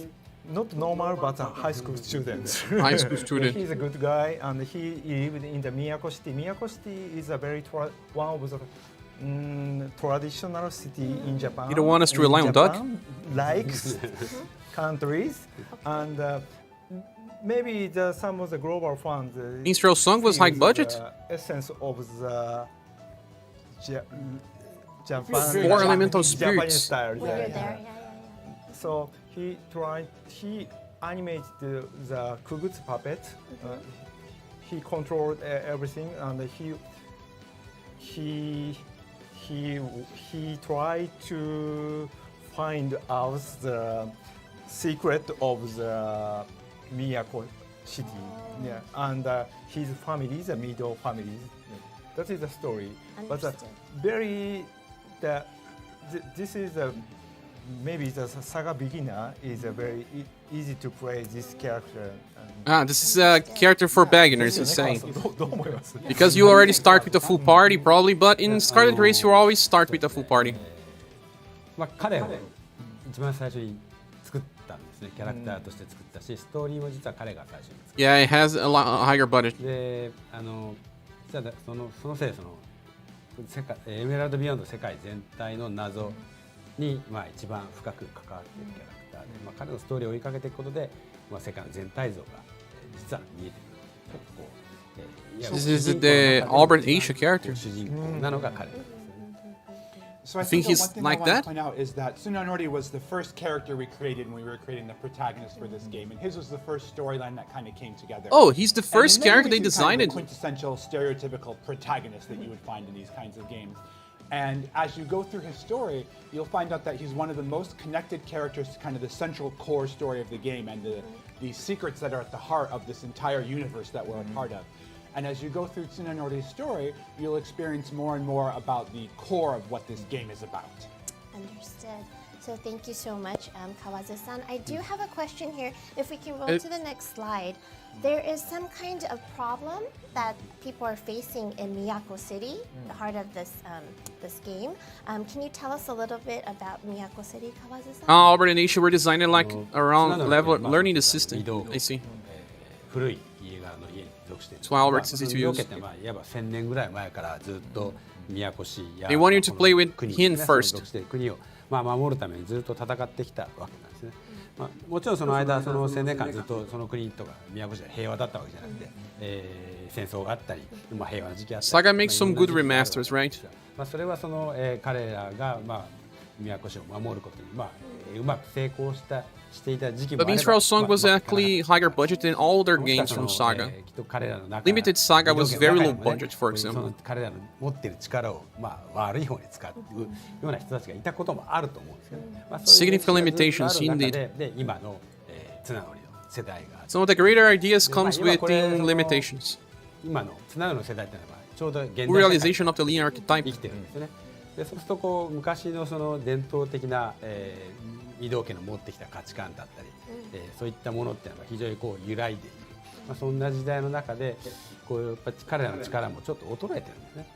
not normal, but a high school student. High school student. He's a good guy, and he lived in the Miyako City. Miyako City is a very one of the traditional city in Japan. You don't want us to In rely on Doug? Japan, like countries, and maybe some of the global fans. Minstrel Song was high feels budget. the essence of the Japan. Four elemental Japanese spirits. style. When yeah, you're yeah. there, yeah. So he animated the Kugutsu puppet. He controlled everything, and he tried to find out the secret of the Miyako city. Yeah, and his family, the Mido family. That is the story. But Understood. this is maybe the saga beginner is a very easy to play this character. This is a character for beginners, he's saying. どう思います Because you already start with a full party, probably, but in Scarlet Race you always start with a full party. 彼を一番最初に作ったんですね。キャラクターとして作ったし、ストーリーも実は彼が最初に作っ Yeah, it has a higher budget. た。で、実はそのせいでエメラルド・ビヨンド世界全体の謎に、一番深く関わっているキャラクターで、彼のストーリーを追いかけていくことで、世界の全体像が実は見えてくる。ちょっとこう、This is the Albert Asia character. 主人公なのが彼なんですね。 So I Think think he's one thing like I want that? to point out is that Tsunanori was the first character we created when we were creating the protagonist for this game, and his was the first storyline that kind of came together. Oh, he's the And first in many character they ways, he's kind designed. of the quintessential stereotypical protagonist that you would find in these kinds of games. And as you go through his story, you'll find out that he's one of the most connected characters to kind of the central core story of the game and the secrets that are at the heart of this entire universe that we're a part of. And as you go through Tsunanori's story, you'll experience more and more about the core of what this game is about. Understood. So thank you so much, Kawazu-san. I do have a question here. If we can roll to the next slide. There is some kind of problem that people are facing in Miyako City, the heart of this game. Can you tell us a little bit about Miyako City, Kawazu-san? Albert and Asia were designed like around つながる level まあ learning the system. 移動 I see. 古い家が家に属している。 That's why Albert says to ロ use. ケっていわば1000年ぐらい前からずっと宮古市や They want you to play with 国 him ね first. 属している国を守るためにずっと戦ってきたわけなんですね。もちろんその間その1000年間ずっとその国とか宮古市が平和だったわけじゃなくて、戦争があったり、平和な時期あったり。 SaGa makes some good remasters, right? それはその、彼らが宮古市を守ることにうまく成功していた時期もあ But れば Minstrel Song was actually higher budget than all their games from SaGa. Limited Saga was very low budget, for example. 彼らの持っている力を悪い方に使うような人たちがいたこともあると思うんですけど、Significant limitations, indeed. で今の綱乗りの世代が Some of the greater ideas comes with limitations. 今の綱の世代っていうのはちょうど現代社会 Realization of the linear archetype. 生きてるんですよね。でそうするとこう昔のその伝統的な、御堂家の持ってきた価値観だったり、そういったものっていうのが非常にこう揺らいでいる、そんな時代の中でこうやっぱ彼らの力もちょっと衰えてるんですね。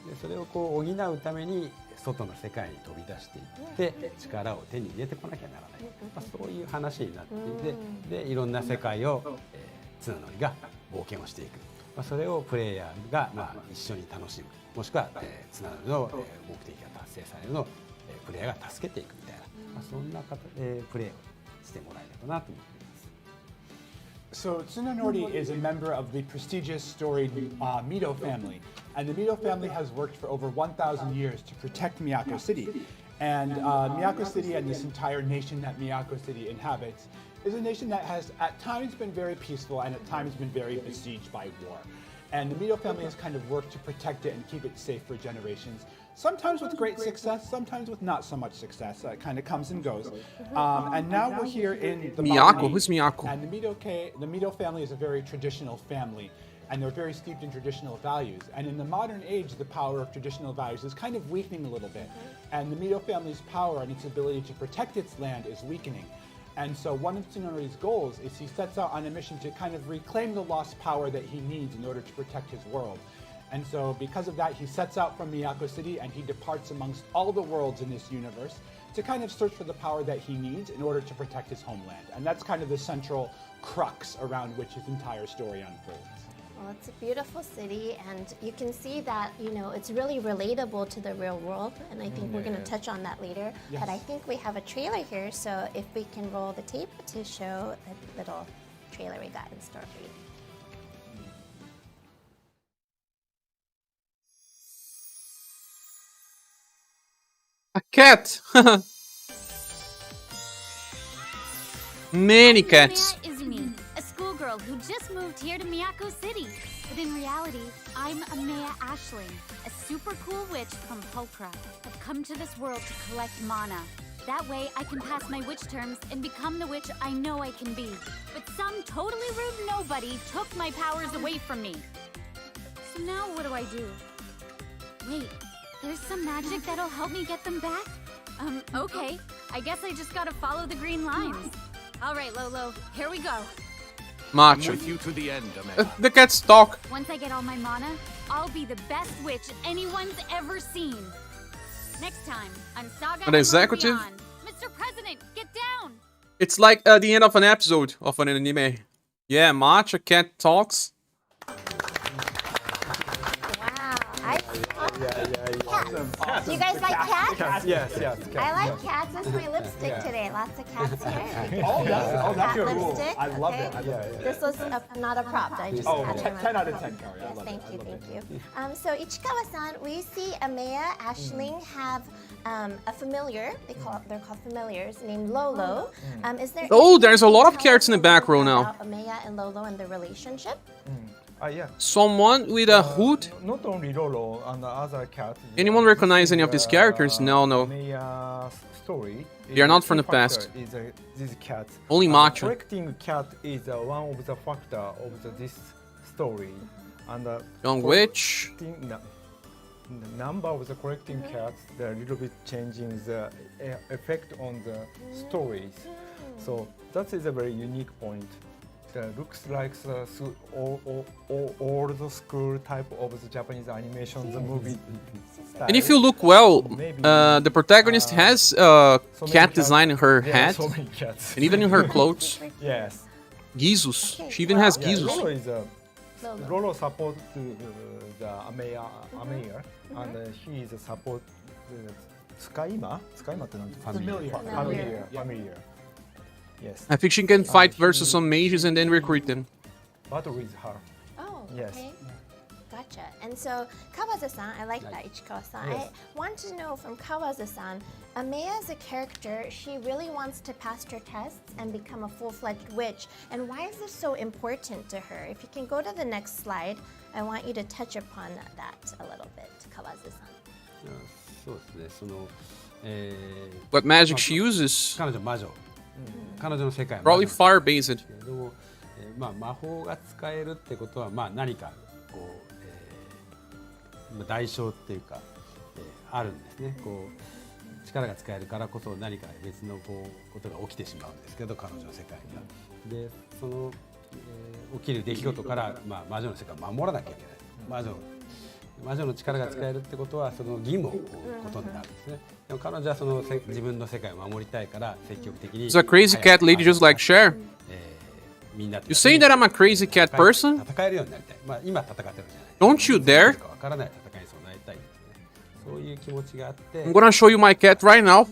でそれをこう補うために外の世界に飛び出していって力を手に入れてこなきゃならない、そういう話になっていて、でいろんな世界を、綱紀が冒険をしていく、それをプレイヤーが、一緒に楽しむ、もしくは、綱紀の、目的が達成されるのを、プレイヤーが助けていくみたいな、そんな形でプレイをしてもらえればなと思っています。So Tsunanori is a member of the prestigious storied Mito family, and the Mito family has worked for over 1,000 years to protect Miyako City. And Miyako City and this entire nation that Miyako City inhabits is a nation that has at times been very peaceful and at times been very besieged by war. And the Mito family has kind of worked to protect it and keep it safe for generations. Sometimes with great success, sometimes with not so much success. It kind of comes and goes. And now we're here in the Miyako, who's Miyako? And the Mito family is a very traditional family, and they're very steeped in traditional values. And in the modern age, the power of traditional values is kind of weakening a little bit. And the Mito family's power and its ability to protect its land is weakening. And so one of Tsunanori's goals is he sets out on a mission to kind of reclaim the lost power that he needs in order to protect his world. And so because of that, he sets out from Miyako City and he departs amongst all the worlds in this universe to kind of search for the power that he needs in order to protect his homeland. And that's kind of the central crux around which his entire story unfolds. Well, it's a beautiful city, and you can see that, you know, it's really relatable to the real world, and I think we're going to touch on that later. Yes. But I think we have a trailer here, so if we can roll the tape to show the little trailer we got in store for you. A cat! Many cats. Amaya is me, a schoolgirl who just moved here to Miyako City. But in reality, I'm Amaya Ashling, a super cool witch from Pokra. I've come to this world to collect mana. That way, I can pass my witch terms and become the witch I know I can be. But some totally rude nobody took my powers away from me. So now what do I do? Wait, there's some magic that'll help me get them back? Okay. I guess I just gotta follow the green lines. All right, Lolo, here we go. Macho. With you to the end, Amaya. The cats talk. Once I get all my mana, I'll be the best witch anyone's ever seen. Next time on SaGa An executive? Beyond. Mr. President, get down! It's like the end of an episode of an anime. Yeah, Macho cat talks. Wow. Cats. Do you guys like cats? Yes, yes. I like cats. That's my lipstick today. Lots of cats here. Oh, that's Cat your cool. lipstick. I love okay. it. I love it. This was not a prop. I just Oh, had it in 10 my- out of 10, Kari. I Yes, love thank it. you, I love thank it. you. So Ichikawa-san, we see Amaya, Ashling have a familiar. They're called familiars named Lolo. Is there? Oh, anything there's a you lot can of tell characters in the us back row now. about Amaya and Lolo and their relationship? Yeah. Someone with a hood? Not only Lolo and the other cat. Anyone recognize any of these characters? No. Maya's story. They are not from the Key factor past. Is these cats. Only Macho. Collecting cat is one of the factor of this story, and Young witch. the number of the collecting cats, they're a little bit changing the effect on the stories. So that is a very unique point. Looks like the old school type of the Japanese animation, the movie style. And if you look well, Maybe, the protagonist has so many cat cats. design in her Yeah, hat, so many cats. and even in her clothes. Yes. Gizus. She even has Yeah, Lolo Gizus. is Lolo support to the Amaya, and he is a support Tsukaima. Tsukaima ってなんて Familiar. Familiar. Yes. I think she can fight versus some mages and then recruit them. Battle with her. Oh, Yes. okay. Gotcha. And so, Kawaza-san, I like that, Ichikawa-san. Yes. I want to know from Kawaza-san, Amaya as a character, she really wants to pass her tests and become a full-fledged witch. And why is this so important to her? If you can go to the next slide, I want you to touch upon that a little bit, Kawaza-san. そうですね。What magic she uses? 彼女魔女、彼女の世界は Probably 魔女なん fire-based. ですけれども、魔法が使えるってことは何か代償っていうか、あるんですね。こう力が使えるからこそ何か別のことが起きてしまうんですけど、彼女の世界には。でその、起きる出来事から、魔女の世界を守らなきゃいけない。魔女の力が使えるってことはその義務を負うことになるんですね。でも彼女はその自分の世界を守りたいから積極的に。Is a crazy cat lady just like Cher? みんな You saying that I'm a crazy cat person? 戦えるようになりたい。今戦ってるじゃない。 Don't you dare? わからない戦いにそうなりたいんですね。そういう気持ちがあって。 I'm gonna show you my cat right now.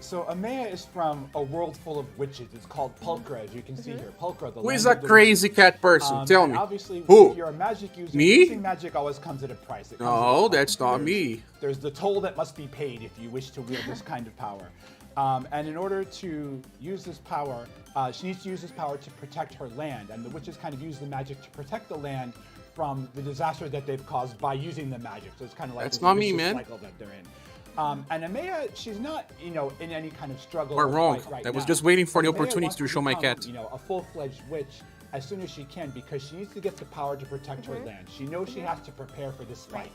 So Amaya is from a world full of witches. It's called Pulchra, as you can see here. Pulchra, the Who is land a of the crazy witches. cat person? Tell And me. obviously, Who? if you're a magic user, Me? using magic always comes at a price. It comes at a No, cost. that's not me. There's the toll that must be paid if you wish to wield this kind of power. And in order to use this power, she needs to use this power to protect her land. And the witches kind of use the magic to protect the land from the disaster that they've caused by using the magic. So it's kind of like That's this not me, vicious man. cycle that they're in. And Amaya, she's not, in any kind of struggle. We're or wrong. fight right I was now. just waiting for the Amaya opportunity wants to show my become, cat. A full-fledged witch as soon as she can because she needs to get the power to protect her land. She knows she has to prepare for this fight,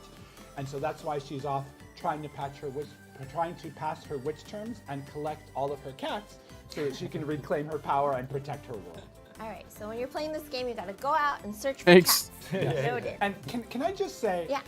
and so that's why she's off trying to pass her witch terms and collect all of her cats so that she can reclaim her power and protect her world. All right, so when you're playing this game, you got to go out and search for Thanks. cats. Noted. And can I just say? Yeah.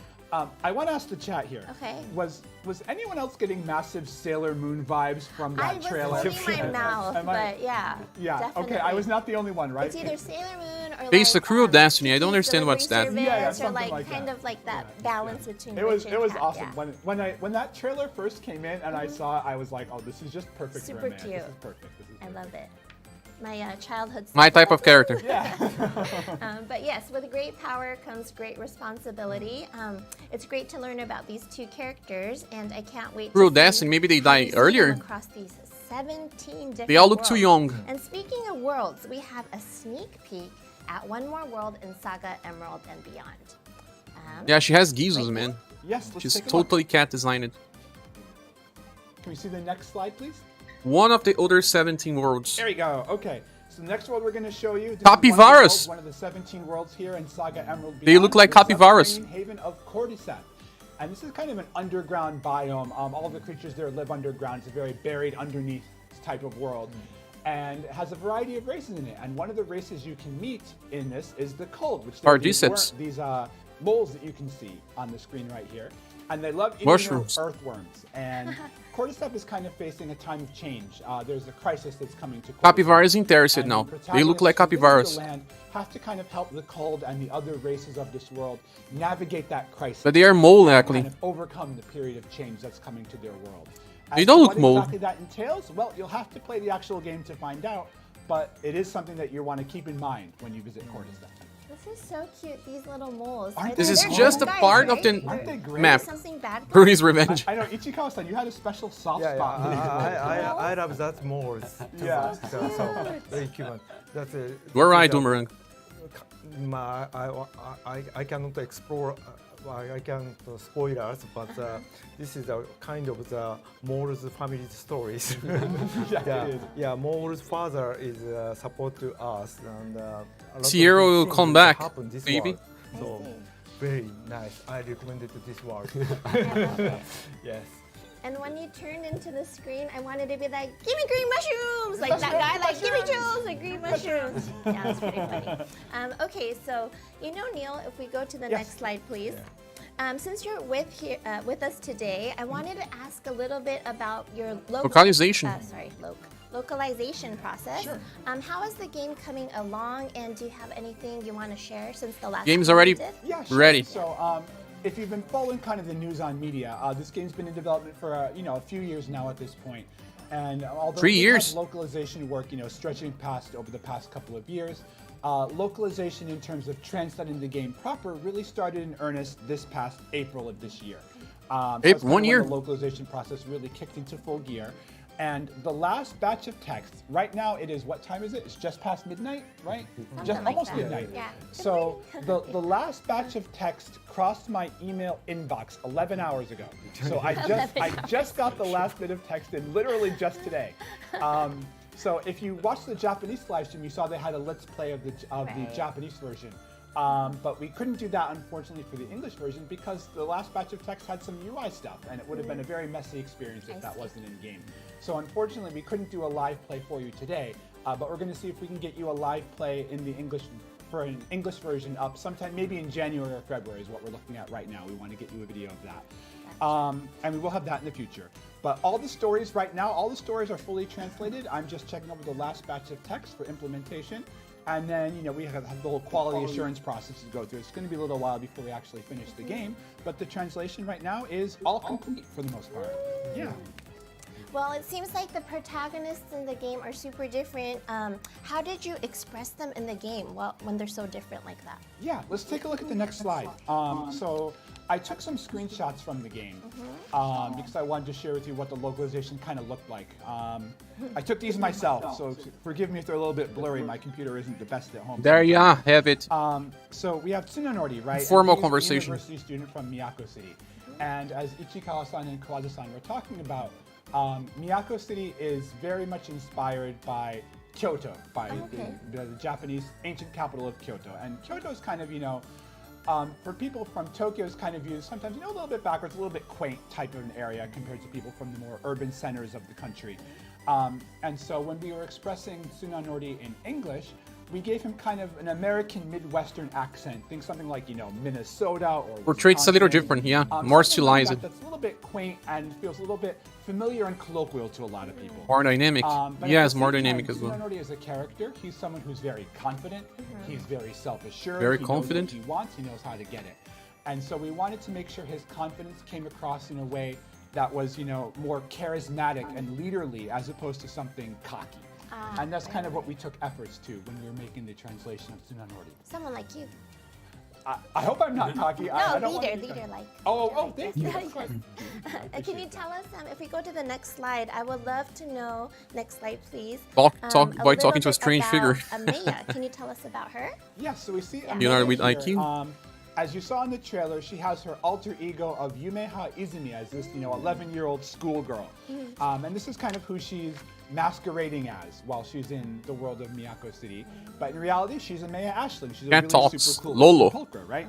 I want to ask the chat here. Okay. Was anyone else getting massive Sailor Moon vibes from I that was trailer? holding my mouth, but yeah. Yeah. Definitely. Okay. I was not the only one, right? It's either Sailor Moon or Taste like, the Cruel Destiny. I don't Tiki's understand what's that. Delivery Yeah, Service, or something like like kind that. of like that balance between It was witch and cat, awesome. yeah. When that trailer first came in and I saw it, I was like, oh, this is just perfect Super for a man. cute. This is perfect. This is I perfect. love it. My childhood. My type of character. Yeah. But yes, with great power comes great responsibility. It's great to learn about these two characters, and I can't wait. Cruel to Destiny, maybe they how die you see them earlier. across these 17 different. They all look too worlds. young. And speaking of worlds, we have a sneak peek at one more world in SaGa Emerald and Beyond. Yeah, she has geezers, man. Yes. Let's She's take a look. totally cat designed. Can we see the next slide, please? One of the other 17 worlds. There we go. Okay. So the next world we're going to show you. This is Capybaras. One of the 17 worlds here in SaGa Emerald. They Beyond, look like the capybaras. submarine haven of Cordyceps. And this is kind of an underground biome. All the creatures there live underground. It's a very buried underneath type of world. And it has a variety of races in it. And one of the races you can meet in this is the cold, which are these moles that you can see on the screen right here. And they love eating Mushrooms. earthworms. And Cordyceps is kind of facing a time of change. There's a crisis that's coming to Cordyceps. Capybara is interested And now. the They look like protagonists who visit capybaras. the land have to kind of help the cold and the other races of this world navigate that crisis. But they are mole, and actually. kind of overcome the period of change that's coming to their world. They As don't to look what mole. exactly that entails? Well, you'll have to play the actual game to find out. But it is something that you want to keep in mind when you visit Cordyceps. This is so cute, these little moles. This is They're just a good guys, part of right? the Aren't they great? map. Something bad for Rudy's revenge. I know, Ichikawa-san, you had a special soft Yeah, spot. for these moles. I love that more. Yeah. So very cute. That's a. You're right, Boomerang. I cannot explore. I can't spoilers, but this is a kind of the Mole's family stories. Yeah, it is. Yeah. Mole's father is support to us, and a lot Sierra of will things come back, happen this maybe. world. So very nice. I recommend it to this world. Yes. And when you turned into the screen, I wanted to be like, give me green mushrooms! Like that guy, like, give me jewels, like green mushrooms. Yeah, that's pretty funny. Okay, so, Neil, if we go to the next slide, please. Since you're with us today, I wanted to ask a little bit about your Localization. Localization process. Sure. How is the game coming along, and do you have anything you want to share since the last Game's time already you did? Yeah, sure. ready. So, if you've been following kind of the news on media, this game's been in development for a few years now at this point. And although 3 we years. have localization work, stretching past over the past couple of years, localization in terms of translating the game proper really started in earnest this past April of this year. That's kind 1 of year. when the localization process really kicked into full gear. And the last batch of text, right now it is, what time is it? It's just past midnight, right? Just like almost that. midnight. Yeah. So the last batch of text crossed my email inbox 11 hours ago. So I just got the last bit of text in literally just today. So if you watched the Japanese live stream, you saw they had a let's play of the Japanese version. But we couldn't do that, unfortunately, for the English version because the last batch of text had some UI stuff, and it would have been a very messy experience if that wasn't in game. So unfortunately, we couldn't do a live play for you today, but we're going to see if we can get you a live play in the English for an English version up sometime, maybe in January or February is what we're looking at right now. We want to get you a video of that. And we will have that in the future. But all the stories right now, all the stories are fully translated. I'm just checking over the last batch of text for implementation. And then, you know, we have the whole quality assurance process to go through. It's going to be a little while before we actually finish the game. But the translation right now is all complete for the most part. Yeah. Well, it seems like the protagonists in the game are super different. How did you express them in the game when they're so different like that? Yeah, let's take a look at the next slide. So I took some screenshots from the game because I wanted to share with you what the localization kind of looked like. I took these myself, so forgive me if they're a little bit blurry. My computer isn't the best at home. There you have it. So we have Tsunanori, right? Formal He's conversation. A university student from Miyako City. And as Ichikawa-san and Kawaza-san were talking about, Miyako City is very much inspired by Kyoto, by the Japanese ancient capital of Kyoto. And Kyoto is kind of, you know, for people from Tokyo is kind of viewed sometimes, you know, a little bit backwards, a little bit quaint type of an area compared to people from the more urban centers of the country. And so when we were expressing Tsunanori in English, we gave him kind of an American Midwestern accent. Think something like, you know, Minnesota or Portrait's a little different, yeah. More stylized. That's a little bit quaint and feels a little bit familiar and colloquial to a lot of people. More dynamic. Yeah, it's more dynamic as well. Tsunanori is a character. He's someone who's very confident. He's very self-assured. Very he confident. Knows what he wants. He knows how to get it. And so we wanted to make sure his confidence came across in a way that was, you know, more charismatic and leaderly as opposed to something cocky. And that's kind of what we took efforts to when we were making the translation of Tsunanori. Someone like you. I hope I'm not cocky. No, I don't leader like. Oh, thank you. Can you tell us, if we go to the next slide, I would love to know, next slide please. By a talking to a little strange bit figure. about Amaya. Can you tell us about her? Yeah, so we see Leonardo Amaya with here. IQ. As you saw in the trailer, she has her alter ego of Yumeha Izumi as this, you know, 11-year-old schoolgirl. And this is kind of who she's masquerading as while she's in the world of Miyako City. But in reality, she's Amaya Ashling. She's a Cat really talks. super cool Lolo. Polka, right?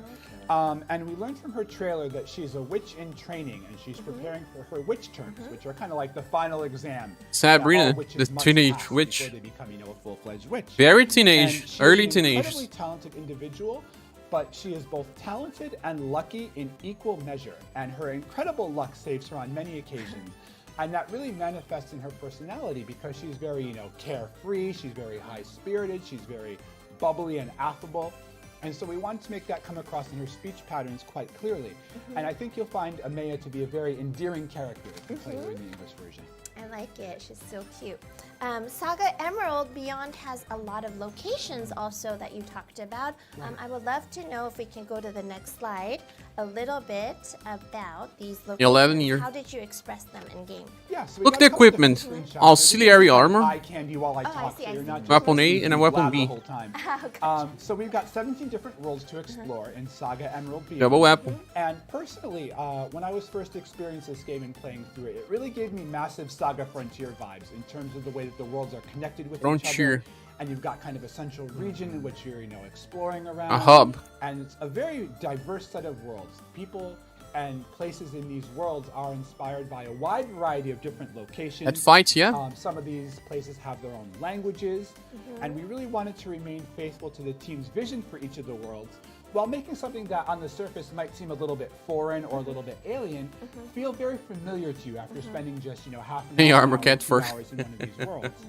And we learned from her trailer that she's a witch in training, and she's preparing for her witch terms, which are kind of like the final exam. Sabrina, that all witches the must teenage pass witch. before they become, you know, a full-fledged witch. Very And teenage, she's early an teenage. incredibly talented individual, but she is both talented and lucky in equal measure, and her incredible luck saves her on many occasions. And that really manifests in her personality because she's very, you know, carefree, she's very high-spirited, she's very bubbly and affable. And so we wanted to make that come across in her speech patterns quite clearly. And I think you'll find Amaya to be a very endearing character if you play her in the English version. I like it. She's so cute. SaGa Emerald Beyond has a lot of locations also that you talked about. I would love to know if we can go to the next slide a little bit about these locations. 11 year. How did you express them in game? Yeah, so we Look got at the a couple equipment. different screenshots. Auxiliary So this is armor. eye candy while I I talk, see, so I you're see. not just Weapon A listening and a to weapon blab B. the whole time. Gotcha. So we've got 17 different worlds to explore in SaGa Emerald Beyond. Double weapon. And personally, when I was first experiencing this game and playing through it, it really gave me massive SaGa Frontier vibes in terms of the way that the worlds are connected with each Frontier. other. And you've got kind of a central region in which you're, you know, exploring around. A hub. And it's a very diverse set of worlds. People and places in these worlds are inspired by a wide variety of different locations. At fights, yeah. Some of these places have their own languages, and we really wanted to remain faithful to the team's vision for each of the worlds, while making something that on the surface might seem a little bit foreign or a little bit alien feel very familiar to you after spending just, you know, half an Hey, hour, Armor or Cat 2 fur. hours in one of these worlds.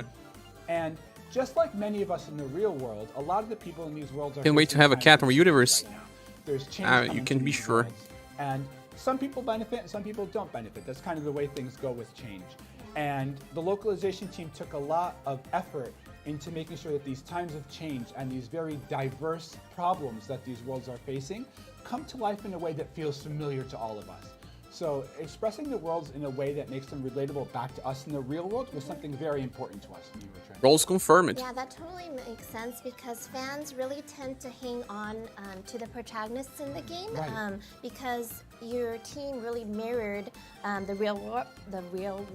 And just like many of us in the real world, a lot of the people in these worlds are Can't wait to facing have a times cat of from change UniverSe. right now. There's change You coming can to be these sure. worlds, and some people benefit and some people don't benefit. That's kind of the way things go with change. And the localization team took a lot of effort into making sure that these times of change and these very diverse problems that these worlds are facing come to life in a way that feels familiar to all of us. So expressing the worlds in a way that makes them relatable back to us in the real world was something very important to us when we were trying. Roles confirm it. Yeah, that totally makes sense because fans really tend to hang on to the protagonists in the game Right. because your team really mirrored the real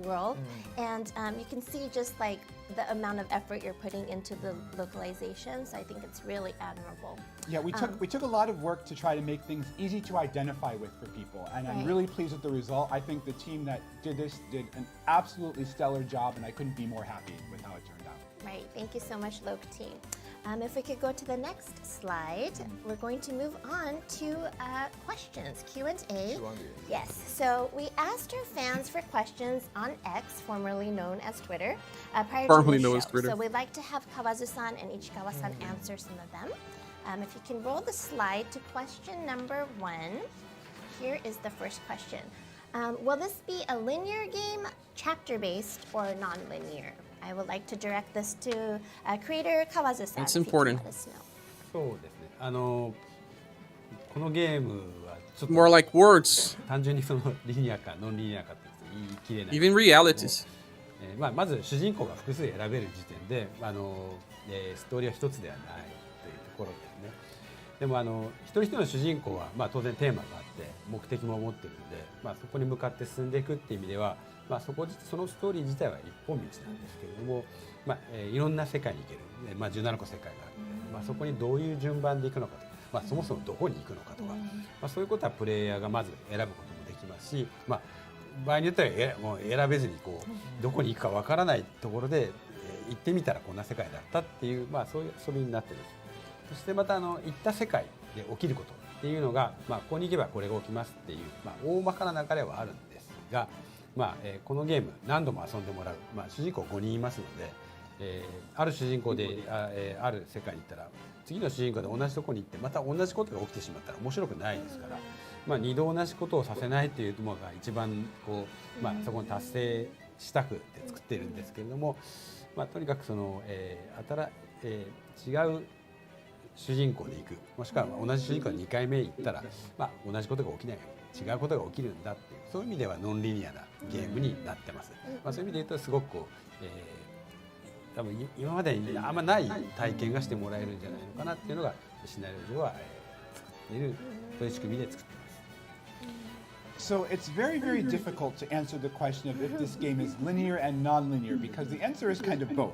world, and you can see just like the amount of effort you're putting into the localization. So I think it's really admirable. Yeah, we took a lot of work to try to make things easy to identify with for people, and I'm really pleased with the result. I think the team that did this did an absolutely stellar job, and I couldn't be more happy with how it turned out. Right, thank you so much, Loc team. If we could go to the next slide, we're going to move on to questions, Q&A. Yes, so we asked our fans for questions on X, formerly known as Twitter, prior to the show. So we'd like to have Kawazu-san and Ichikawa-san answer some of them. If you can roll the slide to question number 1, here is the first question. Will this be a linear game, chapter-based, or non-linear? I would like to direct this to creator Kawazu-san. It's important.そうですね。このゲームはちょっと More like words. 単純にそのリニアかノンリニアかって言い切れない。Even realities. まず主人公が複数選べる時点でストーリーは一つではないというところですね。でも一人一人の主人公は当然テーマがあって目的も持ってるので、そこに向かって進んでいくっていう意味では。そのストーリー自体は一本道なんですけれども、いろんな世界に行ける、17個世界があるので、そこにどういう順番で行くのかとか、そもそもどこに行くのかとか、そういうことはプレイヤーがまず選ぶこともできますし、場合によってはもう選べずにどこに行くかわからないところで行ってみたらこんな世界だったっていう、そういう遊びになっています。そしてまた行った世界で起きることっていうのが、ここに行けばこれが起きますっていう、大まかな流れはあるんですが。このゲーム何度も遊んでもらう、主人公5人いますので、ある主人公である世界に行ったら次の主人公で同じところに行ってまた同じことが起きてしまったら面白くないですから、2度同じことをさせないというのが一番そこに達成したくて作っているんですけれども、とにかくその、違う主人公で行く、もしくは同じ主人公で2回目行ったら、同じことが起きない、違うことが起きるんだっていう、そういう意味ではノンリニアなゲームになってます。そういう意味で言うとすごく多分今までにあんまない体験がしてもらえるんじゃないのかなっていうのがシナリオ上は作っている、そういう仕組みで作ってます。So it's very, very difficult to answer the question of if this game is linear and non-linear because the answer is kind of both.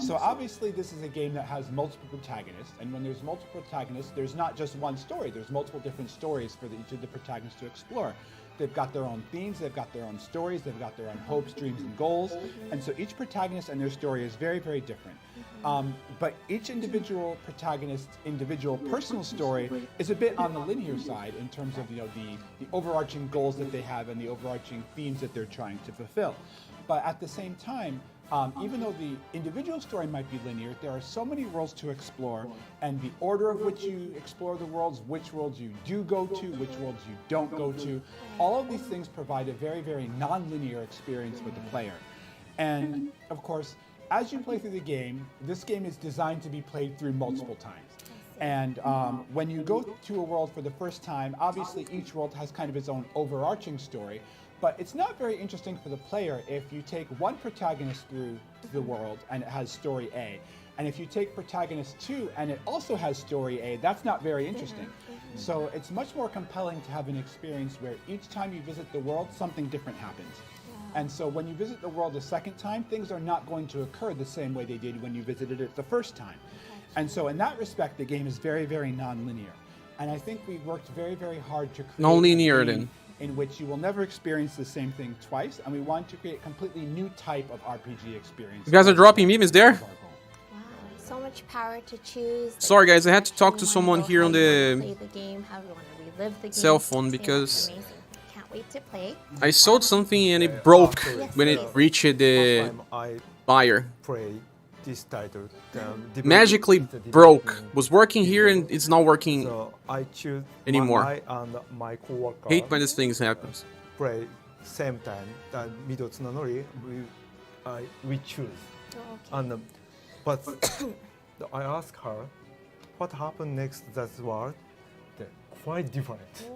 So obviously this is a game that has multiple protagonists, and when there's multiple protagonists, there's not just one story, there's multiple different stories for each of the protagonists to explore. They've got their own themes, they've got their own stories, they've got their own hopes, dreams, and goals, and so each protagonist and their story is very, very different. But each individual protagonist's individual personal story is a bit on the linear side in terms of the overarching goals that they have and the overarching themes that they're trying to fulfill. But at the same time, even though the individual story might be linear, there are so many worlds to explore, and the order of which you explore the worlds, which worlds you do go to, which worlds you don't go to, all of these things provide a very, very non-linear experience for the player. And of course, as you play through the game, this game is designed to be played through multiple times. And when you go to a world for the first time, obviously each world has kind of its own overarching story. But it's not very interesting for the player if you take one protagonist through the world and it has story A. And if you take protagonist 2 and it also has story A, that's not very interesting. So it's much more compelling to have an experience where each time you visit the world, something different happens. And so when you visit the world a second time, things are not going to occur the same way they did when you visited it the first time. And so in that respect, the game is very, very non-linear. And I think we worked very, very hard to create non-linear a game then. In which you will never experience the same thing twice, and we want to create a completely new type of RPG experience. You guys are dropping memes there? Wow, so much power to choose. Sorry guys, I had to talk to someone here on play the the game, how you want to relive the game. cell phone It's because amazing. Can't wait to play. I sold something and it broke when it reached the I buyer. play this title. Magically broke. Was working here and it's not working So I choose anymore. I and my coworker Hate when these things happen. play same time. The middle tsunanori we choose. Oh, okay. And but I ask her what happened next. That's what quite different. Oh.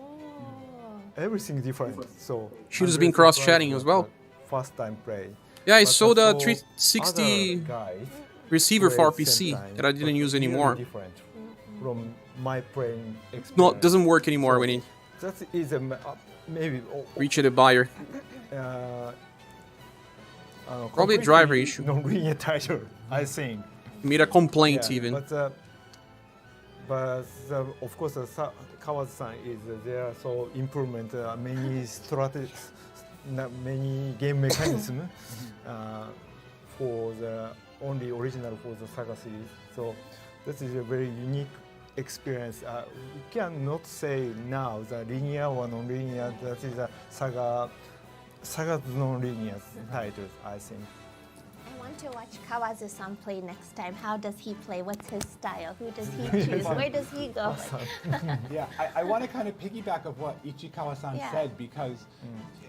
Everything different. So Should have I'm been very cross-chatting surprised as well. that First time play. Yeah, I But sold a saw 360 other guys receiver play for same RPC time, that I didn't but use really anymore. Different from my playing experience. No, it doesn't work anymore when it that is maybe Reach it a buyer. Probably a driver completely issue. Non-linear title, I think. Made a complaint even. But of course, Kawase-san is there, so implement many strategies, many game mechanism for the only original for the SaGa series. So this is a very unique experience. We cannot say now the linear or non-linear. That is a SaGa's non-linear titles, I think. I want to watch Kawase-san play next time. How does he play? What's his style? Who does he choose? Where does he go? Yeah, I want to kind of piggyback of what Ichikawa-san said, because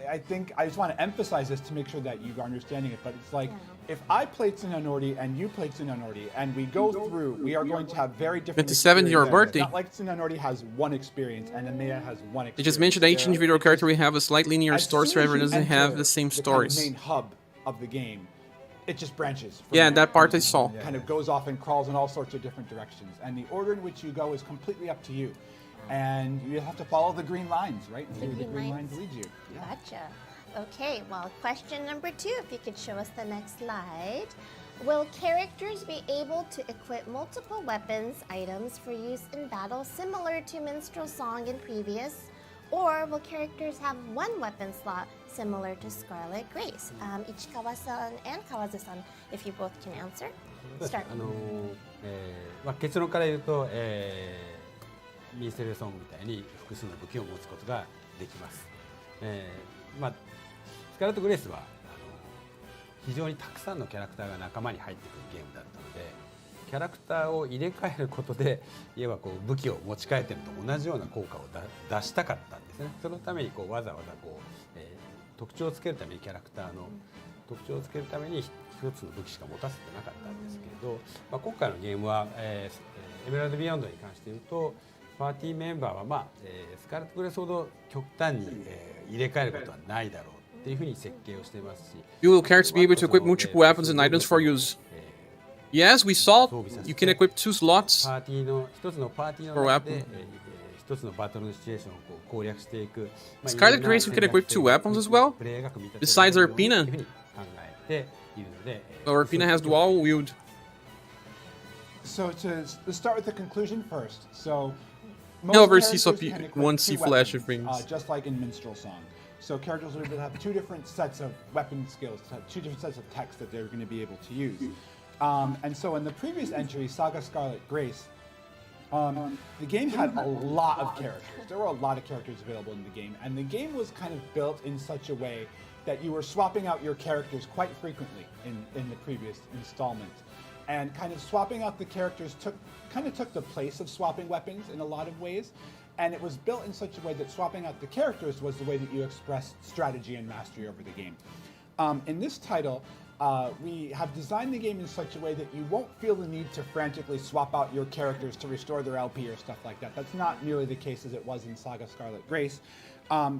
I think I just want to emphasize this to make sure that you are understanding it. But it's like, if I played Tsunanori and you played Tsunanori, and we go through, we are going to have very different 57th your birthday. It's not like Tsunanori has one experience and Amaya has one experience. They just mentioned that each individual character will have a slightly linear story, so everyone doesn't have the same kind of stories. main hub of the game. It just branches. From Yeah, there. that part I saw. Kind of goes off and crawls in all sorts of different directions. And the order in which you go is completely up to you. And you have to follow the green lines, right? And the green lines lead you. Yeah. Gotcha. Okay, well, question number 2, if you could show us the next slide. Will characters be able to equip multiple weapons, items for use in battle similar to Minstrel Song in previous? Or will characters have one weapon slot similar to Scarlet Grace? Ichikawa-san and Kawase-san, if you both can answer. Start. 結論から言うと、ミンステルソングみたいに複数の武器を持つことができます。スカーレット・グレースは非常にたくさんのキャラクターが仲間に入ってくるゲームだったので、キャラクターを入れ替えることでいわば武器を持ち替えてるのと同じような効果を出したかったんですね。そのためにわざわざ特徴をつけるためにキャラクターの特徴をつけるために一つの武器しか持たせてなかったんですけれど、今回のゲームは、エメラルド・ビヨンドに関して言うとパーティーメンバーは、スカーレット・グレースほど極端に、入れ替えることはないだろうっていうふうに設計をしてますし、You will characters be able to equip multiple weapons and items for use? Yes, we saw you can equip 2 slots パーティーの一つのパーティーの中で、一つのバトルのシチュエーションを攻略していく。Scarlet Grace, you can equip 2 weapons as well, besides Arpina. というふうに考えているので、Or Arpina has dual wield. So let's start with the conclusion first. So UniverSe saw characters can equip 1 two C flash of weapons, rings. just like in Minstrel Song. So characters will have 2 different sets of weapon skills, 2 different sets of text that they're going to be able to use. And so in the previous entry, SaGa Scarlet Grace, the game had a lot of characters. There were a lot of characters available in the game, and the game was kind of built in such a way that you were swapping out your characters quite frequently in the previous installment. And kind of swapping out the characters took the place of swapping weapons in a lot of ways. And it was built in such a way that swapping out the characters was the way that you expressed strategy and mastery over the game. In this title, we have designed the game in such a way that you won't feel the need to frantically swap out your characters to restore their LP or stuff like that. That's not nearly the case as it was in SaGa Scarlet Grace.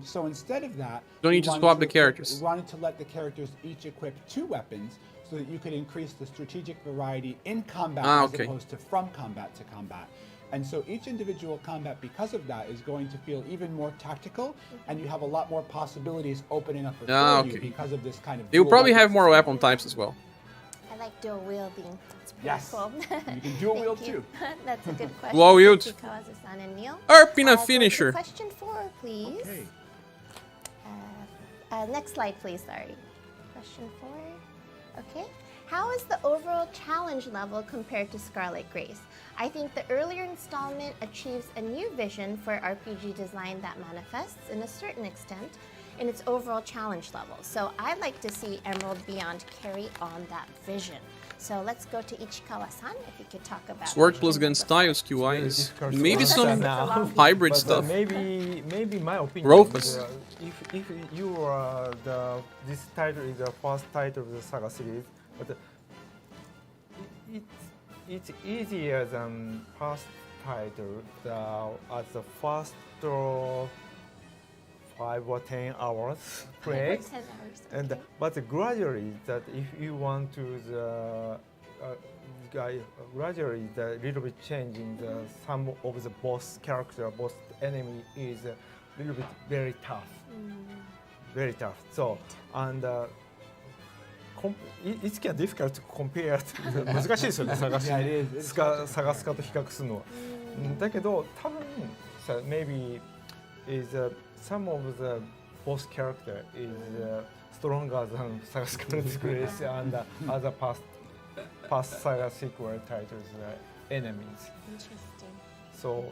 So instead of that, Don't need to swap the characters. We wanted to let the characters each equip 2 weapons so that you could increase the strategic variety in combat as opposed to from combat to combat. And so each individual combat, because of that, is going to feel even more tactical, and you have a lot more possibilities opening up for you because of this kind of. They will probably have more weapon types as well. I like dual wielding. That's pretty Yes. cool. You can dual wield Thank you. too. That's a good question. Dual wield. Kawase-san and Neil. Arpina Go to finisher. Question 4, please. Okay. Next slide, please. Sorry. Question 4. Okay. How is the overall challenge level compared to Scarlet Grace? I think the earlier installment achieves a new vision for RPG design that manifests, in a certain extent, in its overall challenge level. So I'd like to see Emerald Beyond carry on that vision. So let's go to Ichikawa-san, if you could talk about Sword plus gun style SQ-wise. Maybe some now. hybrid But stuff. maybe my opinion. Rufus. If you are this title is the first title of the SaGa series, but it's easier than past title. As the first 5 or 10 hours play, 10 hours, and okay. but gradually that if you want to gradually the little bit changing the some of the boss character, boss enemy is little bit very tough, very tough. So and it's kind of difficult to compare. 難しいですよね、探し Yeah, it is. 探すかと比較するのは。だけど多分maybe is some of the boss character is stronger than SaGa Scarlet Grace and other past SaGa sequel titles enemies. Interesting. So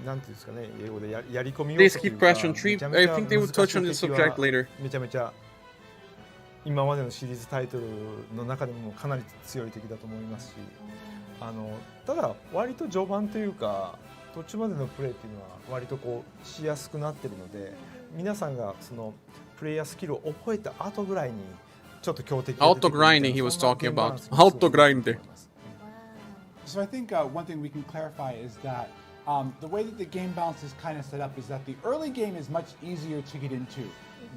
なんていうんですかね、英語でやり込み要 Please 素という keep か question 3. めちゃ I めちゃ think they will 難しい touch on this 敵は subject later. めちゃめちゃ今までのシリーズタイトルの中でもかなり強い敵だと思いますし、ただ割と序盤というか途中までのプレーっていうのは割とこうしやすくなってるので、皆さんがそのプレイヤースキルを覚えた後ぐらいにちょっと強敵が出てくるみたいな Auto grinding he was そんな talking ゲームバラン about. スがすごく Auto いいと grinding. 思います。 Wow. So I think one thing we can clarify is that the way that the game balance is kind of set up is that the early game is much easier to get into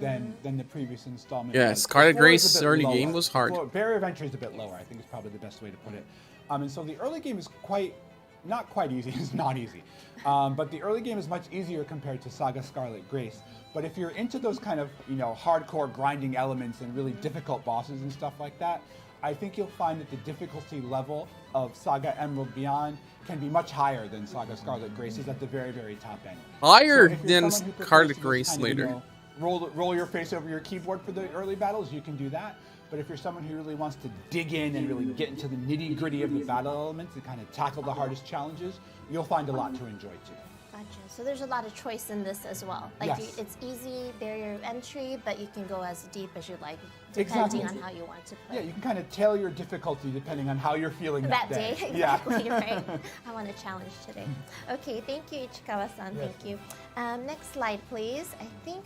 than the previous installment. Yeah, was. Scarlet The floor is Grace's a bit early lower. game was hard. The barrier of entry is a bit lower, I think is probably the best way to put it. And so the early game is not quite easy, it's not easy. But the early game is much easier compared to SaGa Scarlet Grace. But if you're into those kind of, hardcore grinding elements and really difficult bosses and stuff like that, I think you'll find that the difficulty level of SaGa Emerald Beyond can be much higher than SaGa Scarlet Grace is at the very, very top end. Higher So if you're than someone who prefers Scarlet to just Grace kind of, later. Roll your face over your keyboard for the early battles, you can do that. But if you're someone who really wants to dig in and really get into the nitty-gritty of the battle elements and kind of tackle the hardest challenges, you'll find a lot to enjoy too. Gotcha. So there's a lot of choice in this as well. Like Yes. it's easy barrier of entry, but you can go as deep as you like, depending Exactly. on how you want to play. Yeah, you can kind of tailor your difficulty depending on how you're feeling That that, day, Yeah. exactly, right? I want a challenge today. Okay, thank you, Ichikawa-san, Yes. thank you. Next slide, please. I think,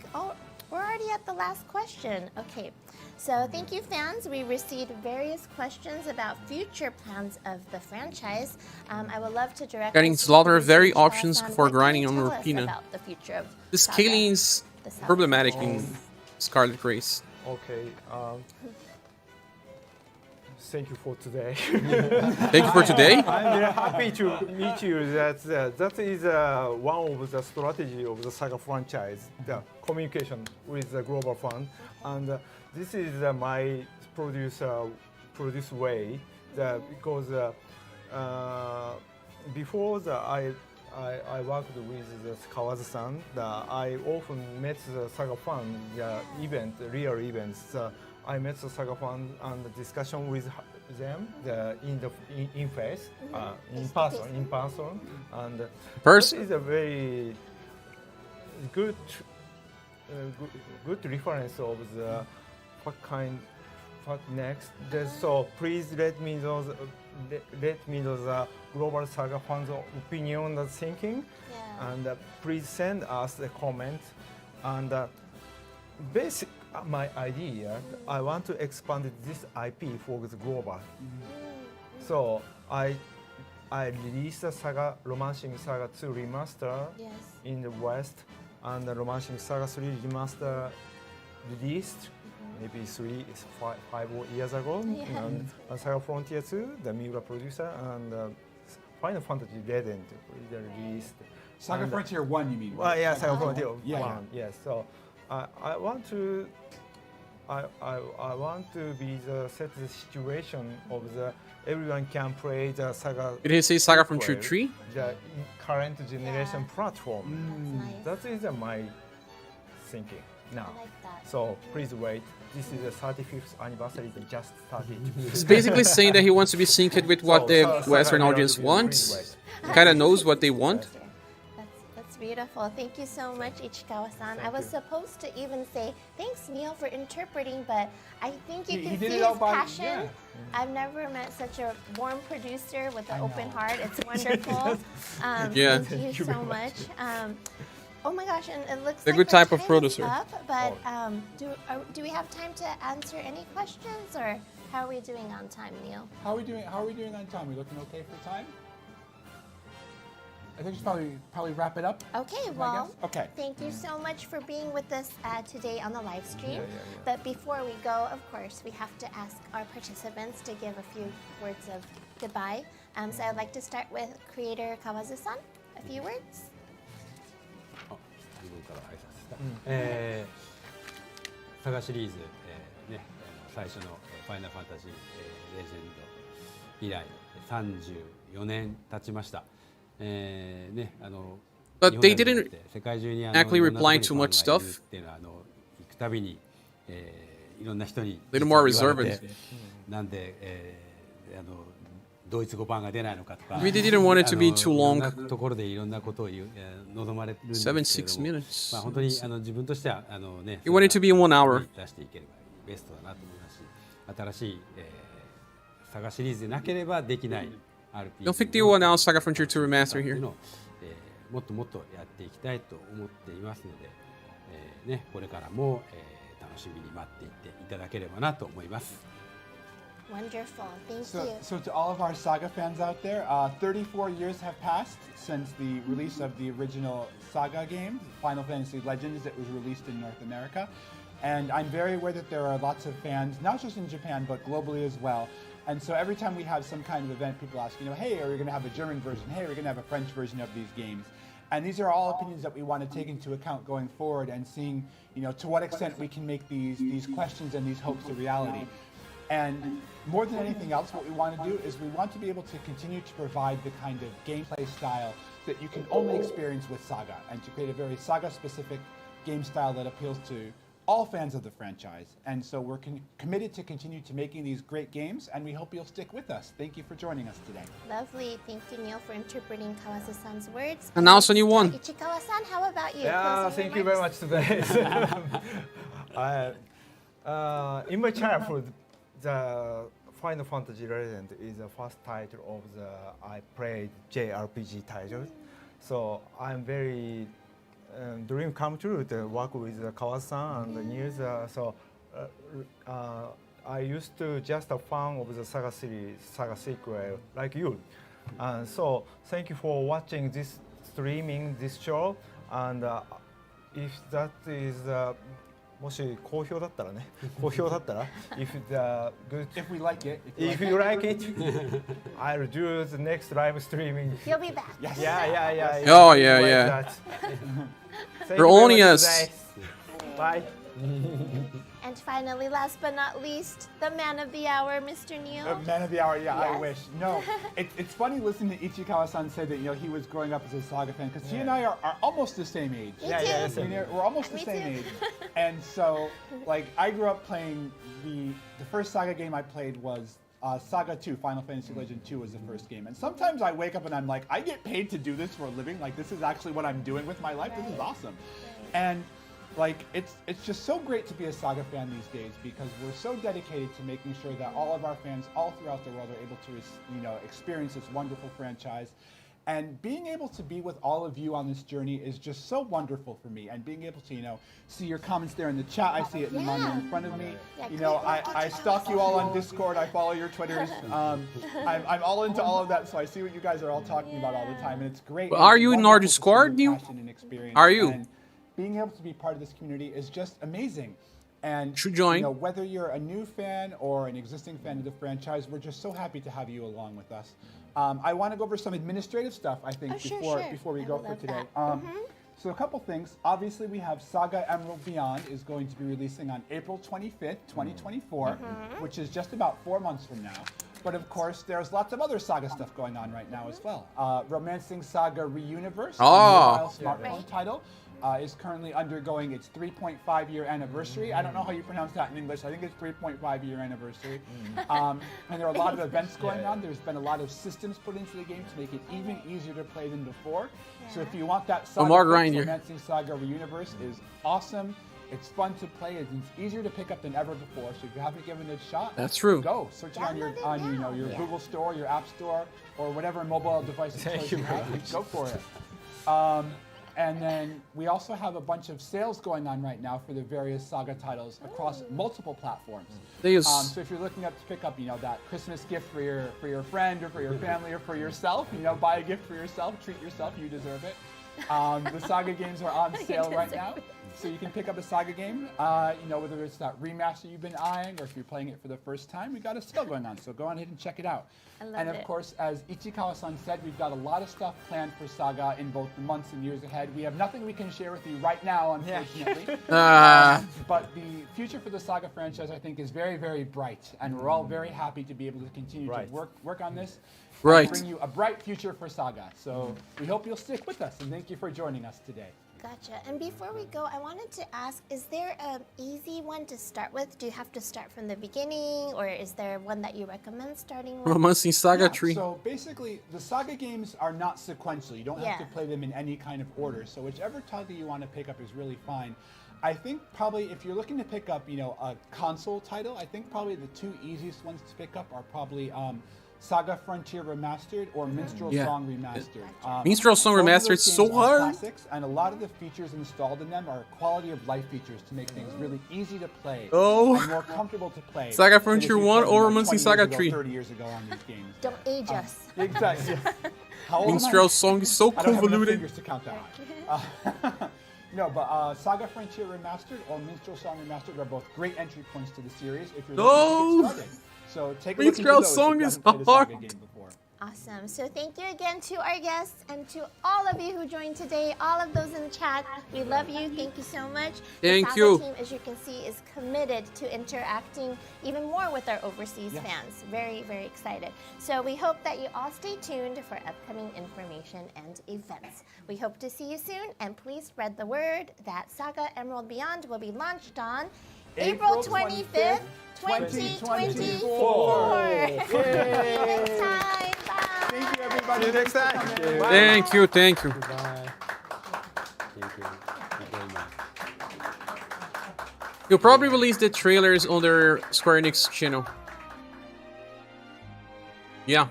we're already at the last question. Okay, so thank you, fans. We received various questions about future plans of the franchise. I would love to direct Getting this lot of to very Ichikawa-san. options What for can you grinding on tell us Rapina. about the future of The SaGa, scaling is the SaGa problematic franchise? in Scarlet Grace. Okay. Thank you for today. Thank you for today. I'm very happy to meet you. That is one of the strategy of the SaGa franchise, the communication with the global fan, and this is my produce way. Because before I worked with the Kawazu-san. I often met the SaGa fan real events. I met the SaGa fan and the discussion with them in face, in person, and Person? This is a very good reference of the what next. So please let me know the global SaGa fans' opinion and thinking, Yeah. and please send us a comment. And basic my idea, I want to expand this IP for the global. So I released the SaGa Romancing SaGa 2 remaster Yes. in the West, and the Romancing SaGa 3 remaster released maybe 5 years ago. Yeah. And SaGa Frontier 2, the Miura producer, and Final Fantasy Legend released. SaGa And, Frontier 1, you mean? Well, yeah, SaGa Oh. Frontier Yeah, 1. Yes. So I want to be set the situation of the everyone can play the SaGa. Did he say SaGa from True sequel, Tree? The current generation Yeah. platform. That's nice. That is my thinking now. I like that. So please wait. This is the 35th anniversary. They just started. He's basically saying that he wants to be synced with what the Western audience wants. Kind of knows what they want. That's beautiful. Thank you so much, Ichikawa-san. I was supposed to even say thanks, Neil, for interpreting, but I think you He can did see it his all by- passion. yeah. I've never met such a warm producer with an I open know. heart. It's wonderful. Yeah. Thank you so much. Oh my gosh, and it looks The like good the type of time is producer. up, but do we have time to answer any questions, or how are we doing on time, Neil? How are we doing on time? We looking okay for time? I think we should probably wrap it up. Okay, I well, guess? Okay. thank you so much for being with us today on the live stream. Yeah. But before we go, of course, we have to ask our participants to give a few words of goodbye. So I'd like to start with creator Kawazu-san. A few words. 自分から挨拶サガシリーズ、ね、最初のファイナルファンタジー、レジェンド以来34年経ちました。ね、But they didn't 世界中にい actually ろんなとこ reply に to ファンが much いる stuff. っていうのは行くたびに、いろんな人に Little more 実は言われ reserved. てなんで、ドイツ語版が出ないのかとか We didn't want it to be too いろん long. なところでいろんなことを望まれるんですけれども、 7-6 minutes. まあ本当に自分としてはね、 You want it to be in 1 hour. 出していければベストだなと思いますし、新しい、サガシリーズでなければできない RPG Don't think they will announce SaGa Frontier 2 Remaster っていう here. のをもっともっとやっていきたいと思っていますので、ね、これからも、楽しみに待っていていただければなと思います。 Wonderful. Thank So, you. so to all of our SaGa fans out there, 34 years have passed since the release of the original SaGa game, Final Fantasy Legends, that was released in North America. And I'm very aware that there are lots of fans, not just in Japan, but globally as well. And so every time we have some kind of event, people ask, hey, are we going to have a German version? Hey, are we going to have a French version of these games? And these are all opinions that we want to take into account going forward and seeing, to what extent we can make these questions and these hopes a reality. And more than anything else, what we want to do is we want to be able to continue to provide the kind of gameplay style that you can only experience with SaGa, and to create a very SaGa-specific game style that appeals to all fans of the franchise. And so we're committed to continue to making these great games, and we hope you'll stick with us. Thank you for joining us today. Lovely. Thank you, Neil, for interpreting Kawase-san's words. And also you won. Ichikawa-san, how about you? Yeah, Closing thank you very remarks? much today. In my childhood, the Final Fantasy Legend is the first title of the I played JRPG title. So I'm very dream come true to work with Kawase-san and Niels. I used to just a fan of the SaGa series, SaGa sequel, like you. And so thank you for watching this streaming, this show. And if that is もし好評だったらね、好評だったら if the good If we like it. if you like it, I'll do the next live streaming. He'll be back. Yes. Yeah. Oh, yeah, Like yeah. that. Thank You're you very only much us. today. Bye. And finally, last but not least, the man of the hour, Mr. Neil. Man of the hour, yeah, I Yes. wish. No, it's funny listening to Ichikawa-san say that he was growing up as a SaGa fan, because he and I are almost the same age. Me Yeah, too. yeah, I mean, we're almost the Me same too. age. And so, like, I grew up playing the first SaGa game I played was SaGa 2, Final Fantasy Legend 2 was the first game. And sometimes I wake up and I'm like, I get paid to do this for a living. Like, this is actually what I'm doing with my life. This is awesome. And like, it's just so great to be a SaGa fan these days, because we're so dedicated to making sure that all of our fans all throughout the world are able to experience this wonderful franchise. And being able to be with all of you on this journey is just so wonderful for me. And being able to, see your comments there in the chat. I see it in the monitor in front of me. Yeah, I stalk you all on Discord. I follow your Twitters. I'm all into all of that, so I see what you guys are all talking about all the time, and it's great. Well, are It's you in wonderful our to see Discord, your you? passion and experience. Are you? And being able to be part of this community is just amazing. And Should join. whether you're a new fan or an existing fan of the franchise, we're just so happy to have you along with us. I want to go over some administrative stuff, I think, before we I go would for love today. that. So a couple things. Obviously, we have SaGa Emerald Beyond is going to be releasing on April 25th, 2024, which is just about 4 months from now. But of course, there's lots of other SaGa stuff going on right now as well. Romancing SaGa Reuniverse, a mobile smartphone title, is currently undergoing its 3.5-year anniversary. I don't know how you pronounce that in English. I think it's 3.5-year anniversary. And there are a lot of events going on. There's been a lot of systems put into the game to make it even easier to play than before. So if you want that SaGa Mark fix, Ryan here. Romancing SaGa Reuniverse is awesome. It's fun to play. It's easier to pick up than ever before. So if you haven't given it a shot, That's true. Go search it on your Download it your now. Google Store, your App Store, or whatever mobile device of choice you have. Go for it. And then we also have a bunch of sales going on right now for the various SaGa titles across multiple platforms. So if you're looking up to pick up, that Christmas gift for your friend or for your family or for yourself, buy a gift for yourself, treat yourself, you deserve it. The SaGa games are on sale right now. So you can pick up a SaGa game, whether it's that remaster you've been eyeing or if you're playing it for the first time, we got a sale going on. So go on ahead and check it out. I love And of it. course, as Ichikawa-san said, we've got a lot of stuff planned for SaGa in both the months and years ahead. We have nothing we can share with you right now, unfortunately. But the future for the SaGa franchise, I think, is very, very bright. And we're all very happy to be able to continue to work on this. And bring you a bright future for SaGa. So we hope you'll stick with us. And thank you for joining us today. Gotcha. And before we go, I wanted to ask, is there an easy one to start with? Do you have to start from the beginning, or is there one that you recommend starting with? Romancing Saga Tree. So basically, the SaGa games are not sequential. You don't have to play them in any kind of order. So whichever title you want to pick up is really fine. I think probably if you're looking to pick up, a console title, I think probably the two easiest ones to pick up are probably SaGa Frontier Remastered or Minstrel Song Remastered. Minstrel Song Remastered is so hard. Classics, and a lot of the features installed in them are quality of life features to make things really easy to play and more comfortable to play. SaGa Frontier 1 or Romancing Saga 3. 30 years ago on these games. Don't age us. Exactly. Minstrel Song is so I don't have enough convoluted. fingers to count that high. No, but SaGa Frontier Remastered or Minstrel Song Remastered are both great entry points to the series if you're looking to get started. So take a look into Minstrel those Song if you is haven't played a hard. SaGa game before. Awesome. So thank you again to our guests and to all of you who joined today, all of those in the chat. We love you. Thank you so much. Thank the SaGa you. team, as you can see, is committed to interacting even more with our overseas fans. Very, very excited. So we hope that you all stay tuned for upcoming information and events. We hope to see you soon, and please spread the word that SaGa Emerald Beyond will be launched on April 25th, 2024. See you next time. Bye. Thank you, everybody. See you next time. Thank you, thank you. Bye. Thank you. Thank you very much. You'll probably release the trailers on their Square Enix channel. Yeah.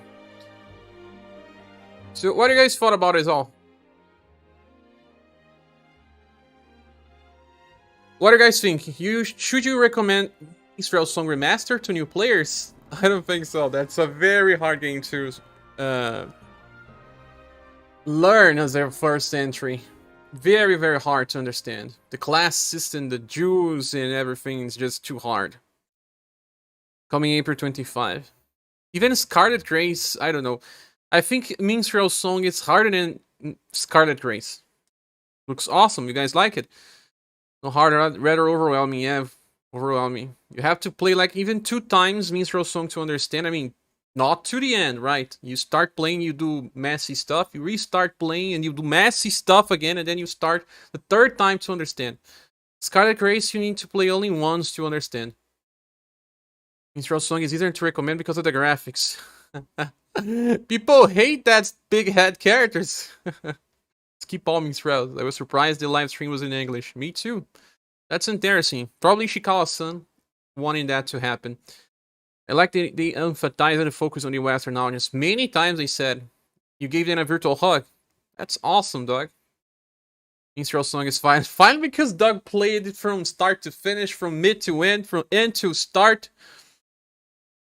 So what do you guys thought about it all? What do you guys think? Should you recommend Minstrel Song Remastered to new players? I don't think so. That's a very hard game to learn as their first entry. Very, very hard to understand. The class system, the jewels and everything is just too hard. Coming April 25. Even Scarlet Grace, I don't know. I think Minstrel Song is harder than Scarlet Grace. Looks awesome. You guys like it? No harder, rather overwhelming. Yeah, overwhelming. You have to play like even 2 times Minstrel Song to understand. I mean, not to the end, right? You start playing, you do messy stuff. You restart playing and you do messy stuff again. And then you start the 3rd time to understand. Scarlet Grace, you need to play only once to understand. Minstrel Song is easier to recommend because of the graphics. People hate that big head characters. Keep all Minstrels. I was surprised the live stream was in English. Me too. That's interesting. Probably Ishikawa-san wanting that to happen. I like they emphasize and focus on the Western audience. Many times they said, you gave them a virtual hug. That's awesome, Doug. Minstrel Song is fine. Fine because Doug played it from start to finish, from mid to end, from end to start.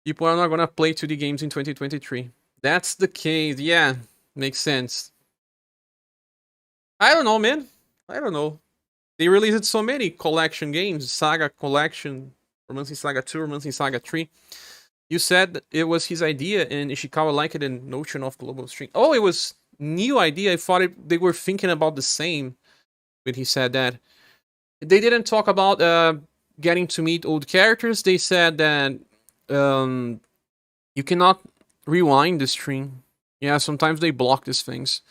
People are not going to play 2D games in 2023. That's the case. Yeah, makes sense. I don't know, man. I don't know. They released so many collection games. SaGa Collection, Romancing Saga 2, Romancing Saga 3. You said it was his idea and Ishikawa liked it in Notion of Global Stream. Oh, it was new idea. I thought they were thinking about the same when he said that. They didn't talk about getting to meet old characters. They said that you cannot rewind the stream. Yeah, sometimes they block these things.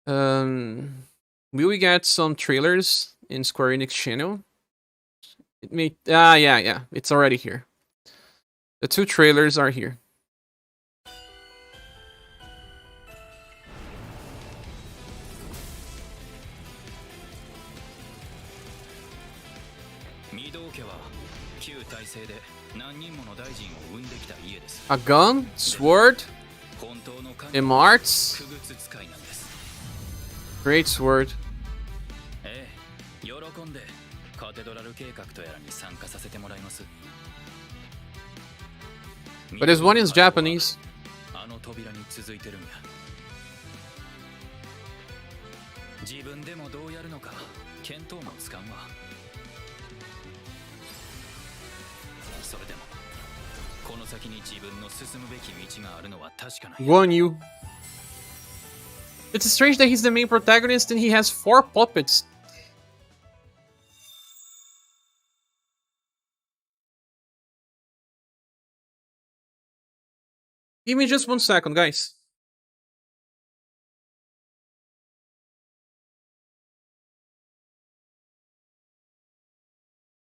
Will we get some trailers in Square Enix channel? It may yeah, it's already here. The 2 trailers are here. A gun, sword, and arts. Great sword. But this one is Japanese. 自分でもどうやるのか見当もつかんわ。それでもこの先に自分の進むべき道があるのは確かな。Guan Yu. It's strange that he's the main protagonist and he has 4 puppets. Give me just 1 second, guys.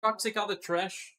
Got to take out the trash.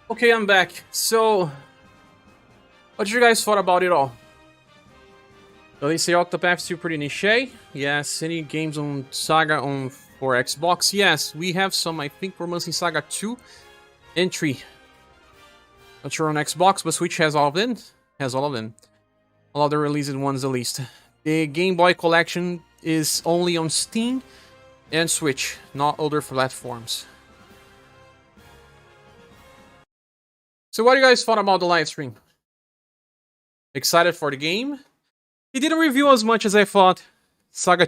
Okay, I'm back. So, what you guys thought about it all? So they say Octopath still pretty niche. Yes, any games on SaGa on for Xbox? Yes, we have some. I think we're missing SaGa 2 and 3. Not sure on Xbox, but Switch has all of them. Has all of them. All of the released ones at least. The Game Boy collection is only on Steam and Switch, not other platforms. So what do you guys thought about the live stream? Excited for the game? He didn't review as much as I thought. SaGa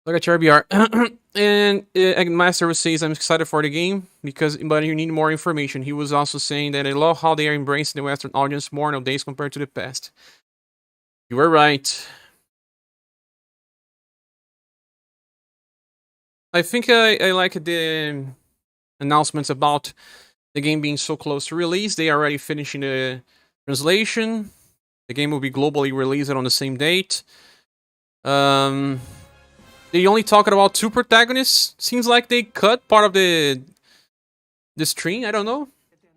ScherBR. And Master says I'm excited for the game but you need more information. He was also saying that I love how they are embracing the Western audience more nowadays compared to the past. You were right. I think I like the announcements about the game being so close to release. They are already finishing the translation. The game will be globally released on the same date. They only talked about 2 protagonists. Seems like they cut part of the stream. I don't know.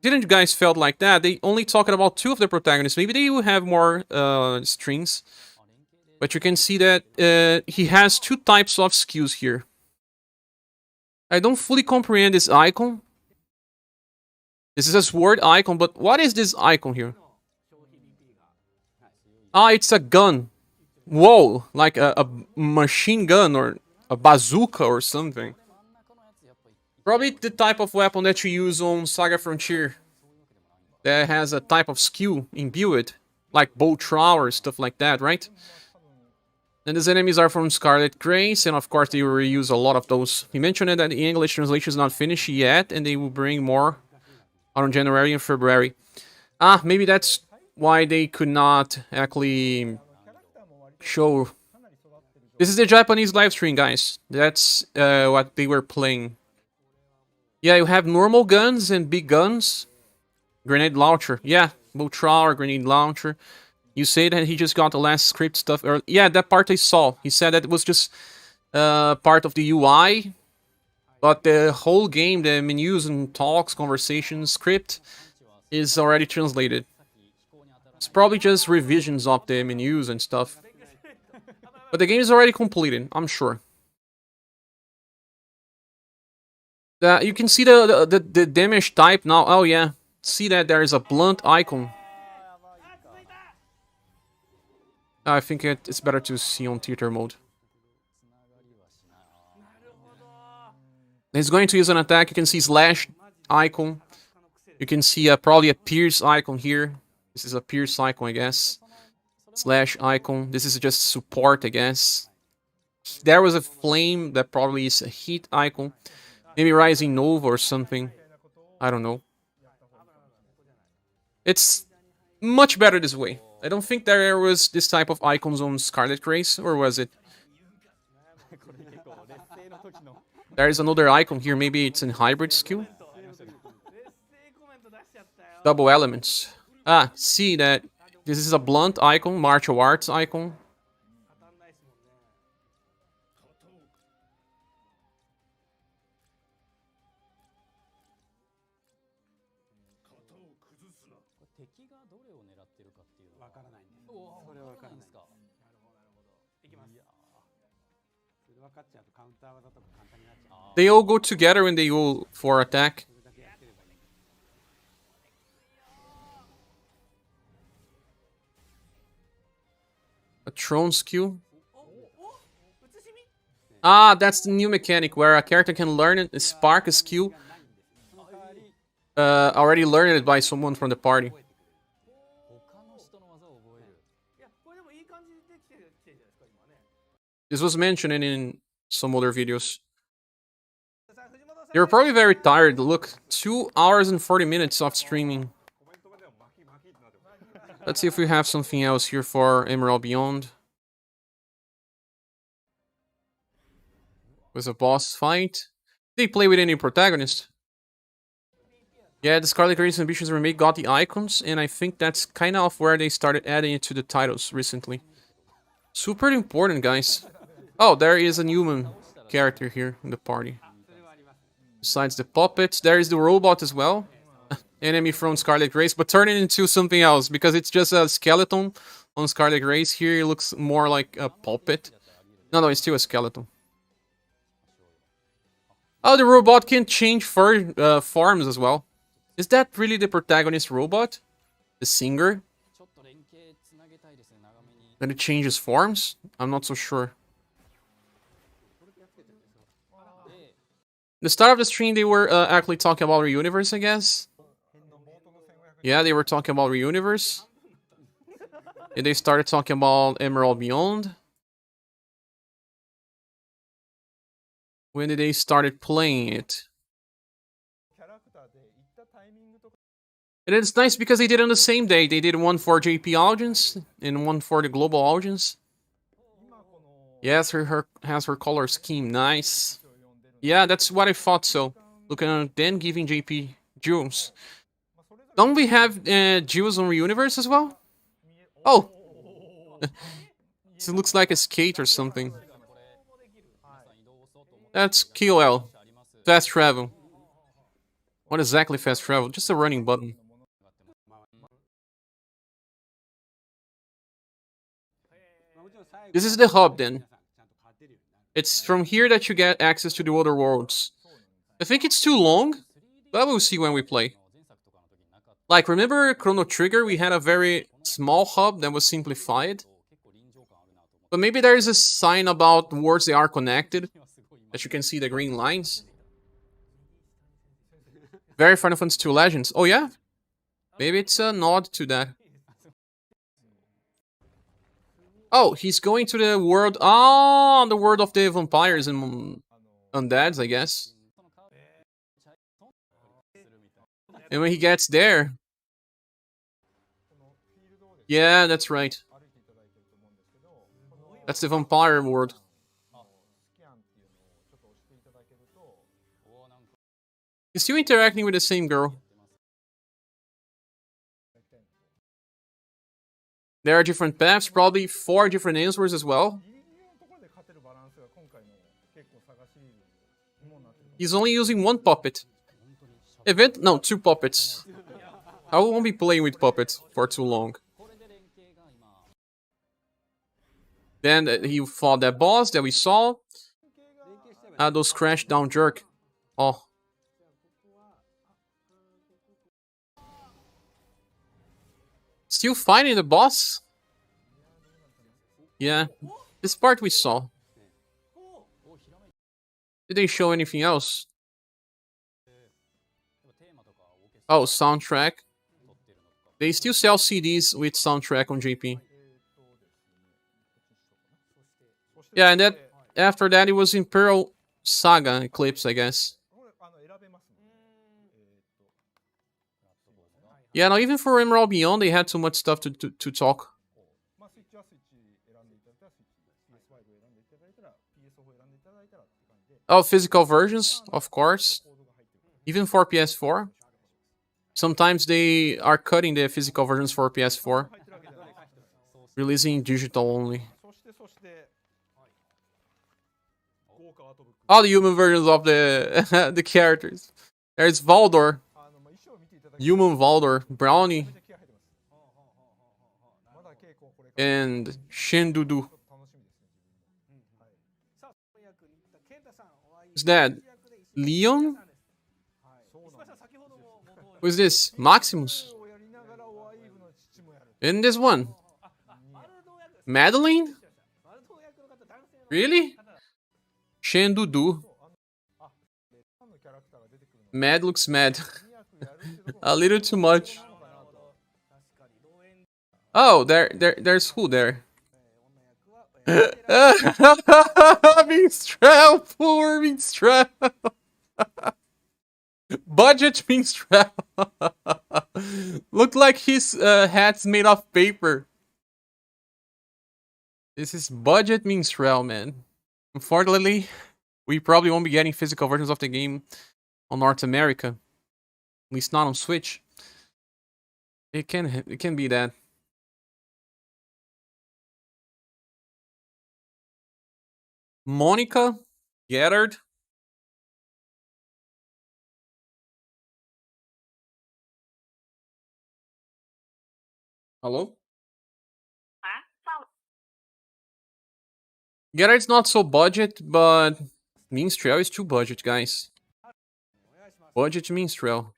Didn't you guys felt like that? They only talked about 2 of the protagonists. Maybe they will have more strings. But you can see that he has two types of skills here. I don't fully comprehend this icon. This is a sword icon, but what is this icon here? Ah, it's a gun. Whoa, like a machine gun or a bazooka or something. Probably the type of weapon that you use on Saga Frontier. That has a type of skill imbued, like bow thrower, stuff like that, right? And these enemies are from Scarlet Grace, and of course they will reuse a lot of those. He mentioned that the English translation is not finished yet, and they will bring more on January and February. Ah, maybe that's why they could not actually show. This is the Japanese live stream, guys. That's what they were playing. Yeah, you have normal guns and big guns. Grenade launcher. Yeah, bow thrower, grenade launcher. You say that he just got the last script stuff early. Yeah, that part I saw. He said that it was just part of the UI. But the whole game, the menus and talks, conversations, script, is already translated. It's probably just revisions of the menus and stuff. But the game is already completed, I'm sure. You can see the damage type now. Oh yeah, see that there is a blunt icon. I think it's better to see on theater mode. He's going to use an attack. You can see slash icon. You can see probably a pierce icon here. This is a pierce icon, I guess. Slash icon. This is just support, I guess. There was a flame that probably is a heat icon. Maybe Rising Nova or something. I don't know. It's much better this way. I don't think there was this type of icons on Scarlet Grace, or was it? There is another icon here. Maybe it's in hybrid skill. Double elements. Ah, see that this is a blunt icon, martial arts icon. They all go together when they go for attack. A Throne skill. Ah, that's the new mechanic where a character can learn and spark a skill. Already learned it by someone from the party. This was mentioned in some other videos. You're probably very tired. Look, 2 hours and 40 minutes of streaming. Let's see if we have something else here for Emerald Beyond. Was a boss fight. Did they play with any protagonist? Yeah, the Scarlet Grace Ambitions remake got the icons, and I think that's kind of where they started adding it to the titles recently. Super important, guys. Oh, there is a human character here in the party. Besides the puppets, there is the robot as well. Enemy from Scarlet Grace, but turn it into something else, because it's just a skeleton on Scarlet Grace. Here it looks more like a puppet. No, it's still a skeleton. Oh, the robot can change forms as well. Is that really the protagonist robot? The singer? Then it changes forms? I'm not so sure. The start of the stream, they were actually talking about UniverSe, I guess. Yeah, they were talking about UniverSe. And they started talking about Emerald Beyond. When did they started playing it? And it's nice because they did it on the same day. They did one for JP audience and one for the global audience. Yes, her has her color scheme. Nice. Yeah, that's what I thought so. Looking at then giving JP jewels. Don't we have jewels on UniverSe as well? Oh! This looks like a skate or something. That's KOL. Fast travel. What exactly fast travel? Just a running button. This is the hub then. It's from here that you get access to the other worlds. I think it's too long, but we'll see when we play. Like, remember Chrono Trigger? We had a very small hub that was simplified. But maybe there is a sign about words they are connected, that you can see the green lines. Very Final Fantasy II Legends. Oh yeah? Maybe it's a nod to that. Oh, he's going to the world... Oh, the world of the vampires and undeads, I guess. And when he gets there... Yeah, that's right. That's the vampire world. He's still interacting with the same girl. There are different paths, probably 4 different answers as well. He's only using 1 puppet. No, 2 puppets. I won't be playing with puppets for too long. Then he fought that boss that we saw. Those crash down jerk. Oh. Still fighting the boss? Yeah. This part we saw. Did they show anything else? Oh, soundtrack. They still sell CDs with soundtrack on JP. Yeah, and that after that it was Imperial SaGa Eclipse, I guess. Yeah, no, even for Emerald Beyond, they had too much stuff to talk. Oh, physical versions, of course. Even for PS4. Sometimes they are cutting the physical versions for PS4. Releasing digital only. All the human versions of the the characters. There's Valdor. Human Valdor. Brownie. And Shendudu. Who's that? Leon? Who's this? Maximus? And this one? Madeline? Really? Shendudu. Mad looks mad. A little too much. Oh, there's who there? Minstrel, poor Minstrel. Budget Minstrel. Look like his hat's made of paper. This is budget Minstrel, man. Unfortunately, we probably won't be getting physical versions of the game on North America. At least not on Switch. It can be that. Monica? Gerard? Hello? Gerard's not so budget, but Minstrel is too budget, guys. Budget Minstrel.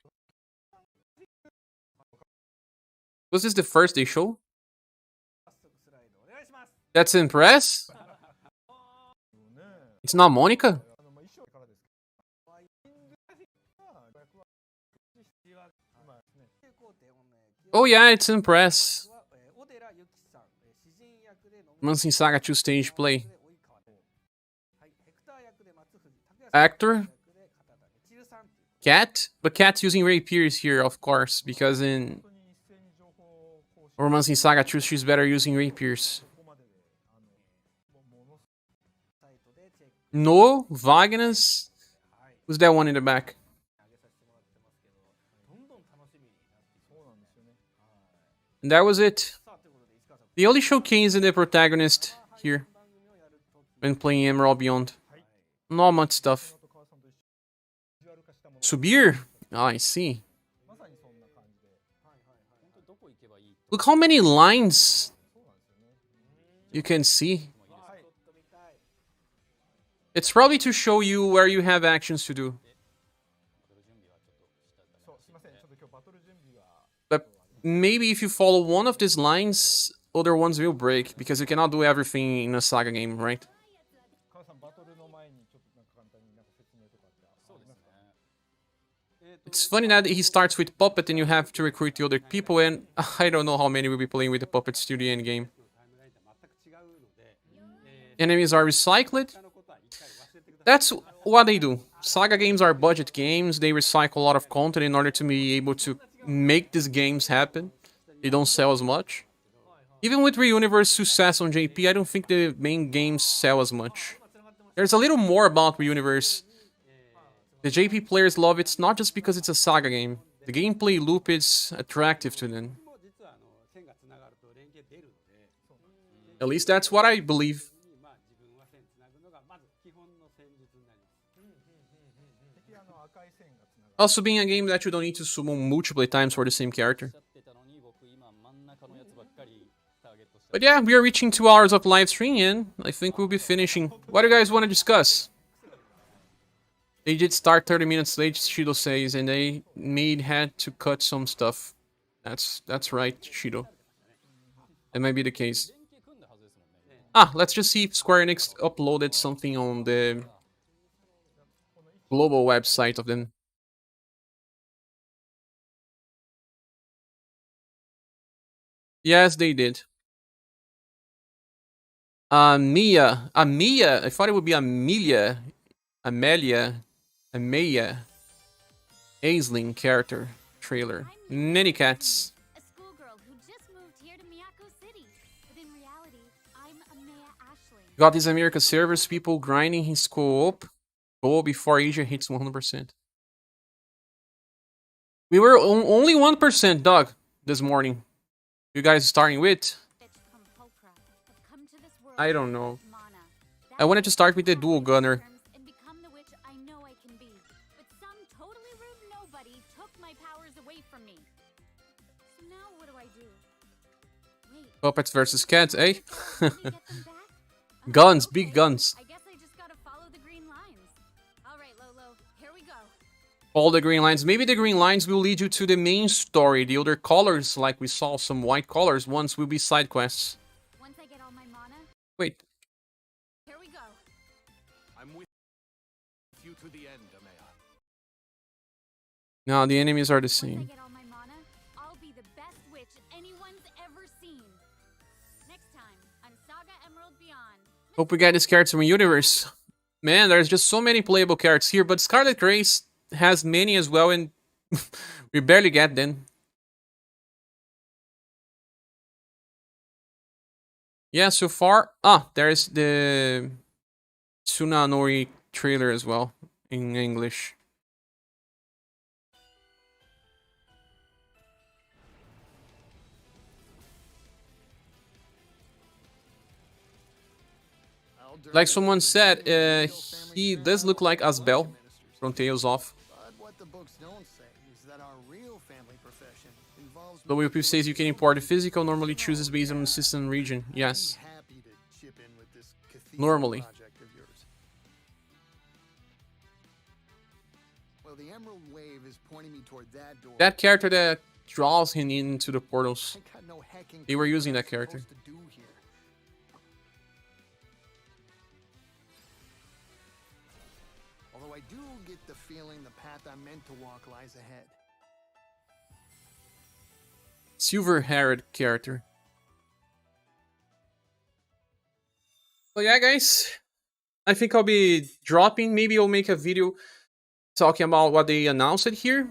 Was this the first they show? That's Impress? It's not Monica? Oh yeah, it's Impress. Monster Saga 2 stage play. Actor? Cat? But Cat's using rapiers here, of course, because in Romancing Saga 2 she's better using rapiers. No? Vagnus? Who's that one in the back? And that was it. They only showcased the protagonist here when playing Emerald Beyond. Not much stuff. Subir? Oh, I see. Look how many lines you can see It's probably to show you where you have actions to do. そうすみませんちょっと今日バトル準備が But maybe if you follow one of these lines, other ones will break, because you cannot do everything in a SaGa game, right? カナさんバトルの前にちょっとなんか簡単になんか説明とかってありますか？ It's funny that he starts with Puppet and you have to recruit the other people, and I don't know how many will be playing with the Puppets to the end game. Enemies are recycled. That's what they do. SaGa games are budget games. They recycle a lot of content in order to be able to make these games happen. They don't sell as much. Even with Reuniverse success on JP, I don't think the main games sell as much. There's a little more about Reuniverse. The JP players love it not just because it's a SaGa game. The gameplay loop is attractive to them. At least that's what I believe. Also being a game that you don't need to summon multiple times for the same character. But yeah, we are reaching 2 hours of live stream and I think we'll be finishing. What do you guys want to discuss? They did start 30 minutes late, Shido says, and they had to cut some stuff. That's right, Shido. That might be the case. Let's just see if Square Enix uploaded something on the global website of them. Yes, they did. Mia. I thought it would be Amelia. Amaya. Aisling character trailer. Many cats. A schoolgirl who just moved here to Miyako City. But in reality, I'm Amaya Ashling. Got these America servers people grinding his co-op goal before Asia hits 100%. We were only 1%, Doug, this morning. You guys starting with? I don't know. I wanted to start with the dual gunner. And become the witch I know I can be. But some totally rude nobody took my powers away from me. So now what do I do? Wait. Puppets versus cats, eh? Can I get them back? Guns, big guns. I guess I just gotta follow the green lines. Alright, Lolo, here we go. All the green lines. Maybe the green lines will lead you to the main story. The other colors, like we saw some white colors, ones will be side quests. Once I get all my mana, Wait. here we go. I'm with you to the end, Amaya. No, the enemies are the Once I same. get all my mana, I'll be the best witch anyone's ever seen. Next time on SaGa Emerald Beyond. Hope we get these characters from UniverSe. Man, there's just so many playable characters here, but Scarlet Grace has many as well, and we barely get them. Yeah, so far... there's the Tsunanori trailer as well, in English. Like someone said, he does look like Asbel from Tales of. But what the books don't say is that our real family profession involves WP says you can import the physical, normally chooses based on the system and region. Yes. happy to chip in with this cathedral Normally. project of yours. Well, the Emerald Wave is pointing me toward that door. That character that draws him into the portals. I got no hecking They were clue using what that I'm character. supposed to do here. Although I do get the feeling the path I'm meant to walk lies ahead. Silver-haired character. Well, yeah, guys. I think I'll be dropping. Maybe I'll make a video talking about what they announced here.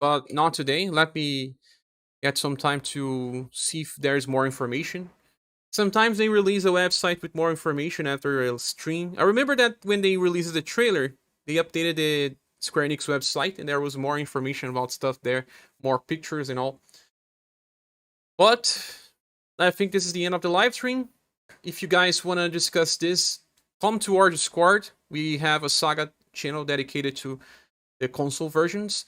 But not today. Let me get some time to see if there's more information. Sometimes they release a website with more information after a stream. I remember that when they released the trailer, they updated the Square Enix website and there was more information about stuff there, more pictures and all. But I think this is the end of the live stream. If you guys want to discuss this, come to our Discord. We have a SaGa channel dedicated to the console versions.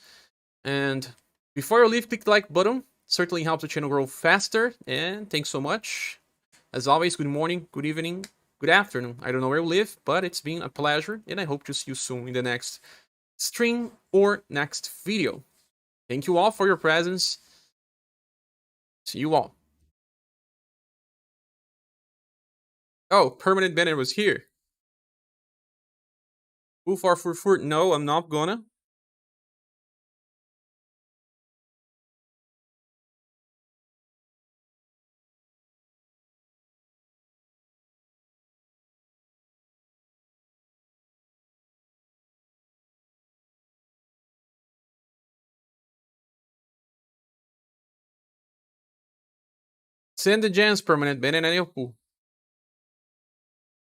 And before you leave, click the like button. Certainly helps the channel grow faster. And thanks so much. As always, good morning, good evening, good afternoon. I don't know where you live, but it's been a pleasure, and I hope to see you soon in the next stream or next video. Thank you all for your presence. See you all. Oh, Permanent Banner was here. Who for? No, I'm not gonna. Send the gems, Permanent Banner, and I'll pull.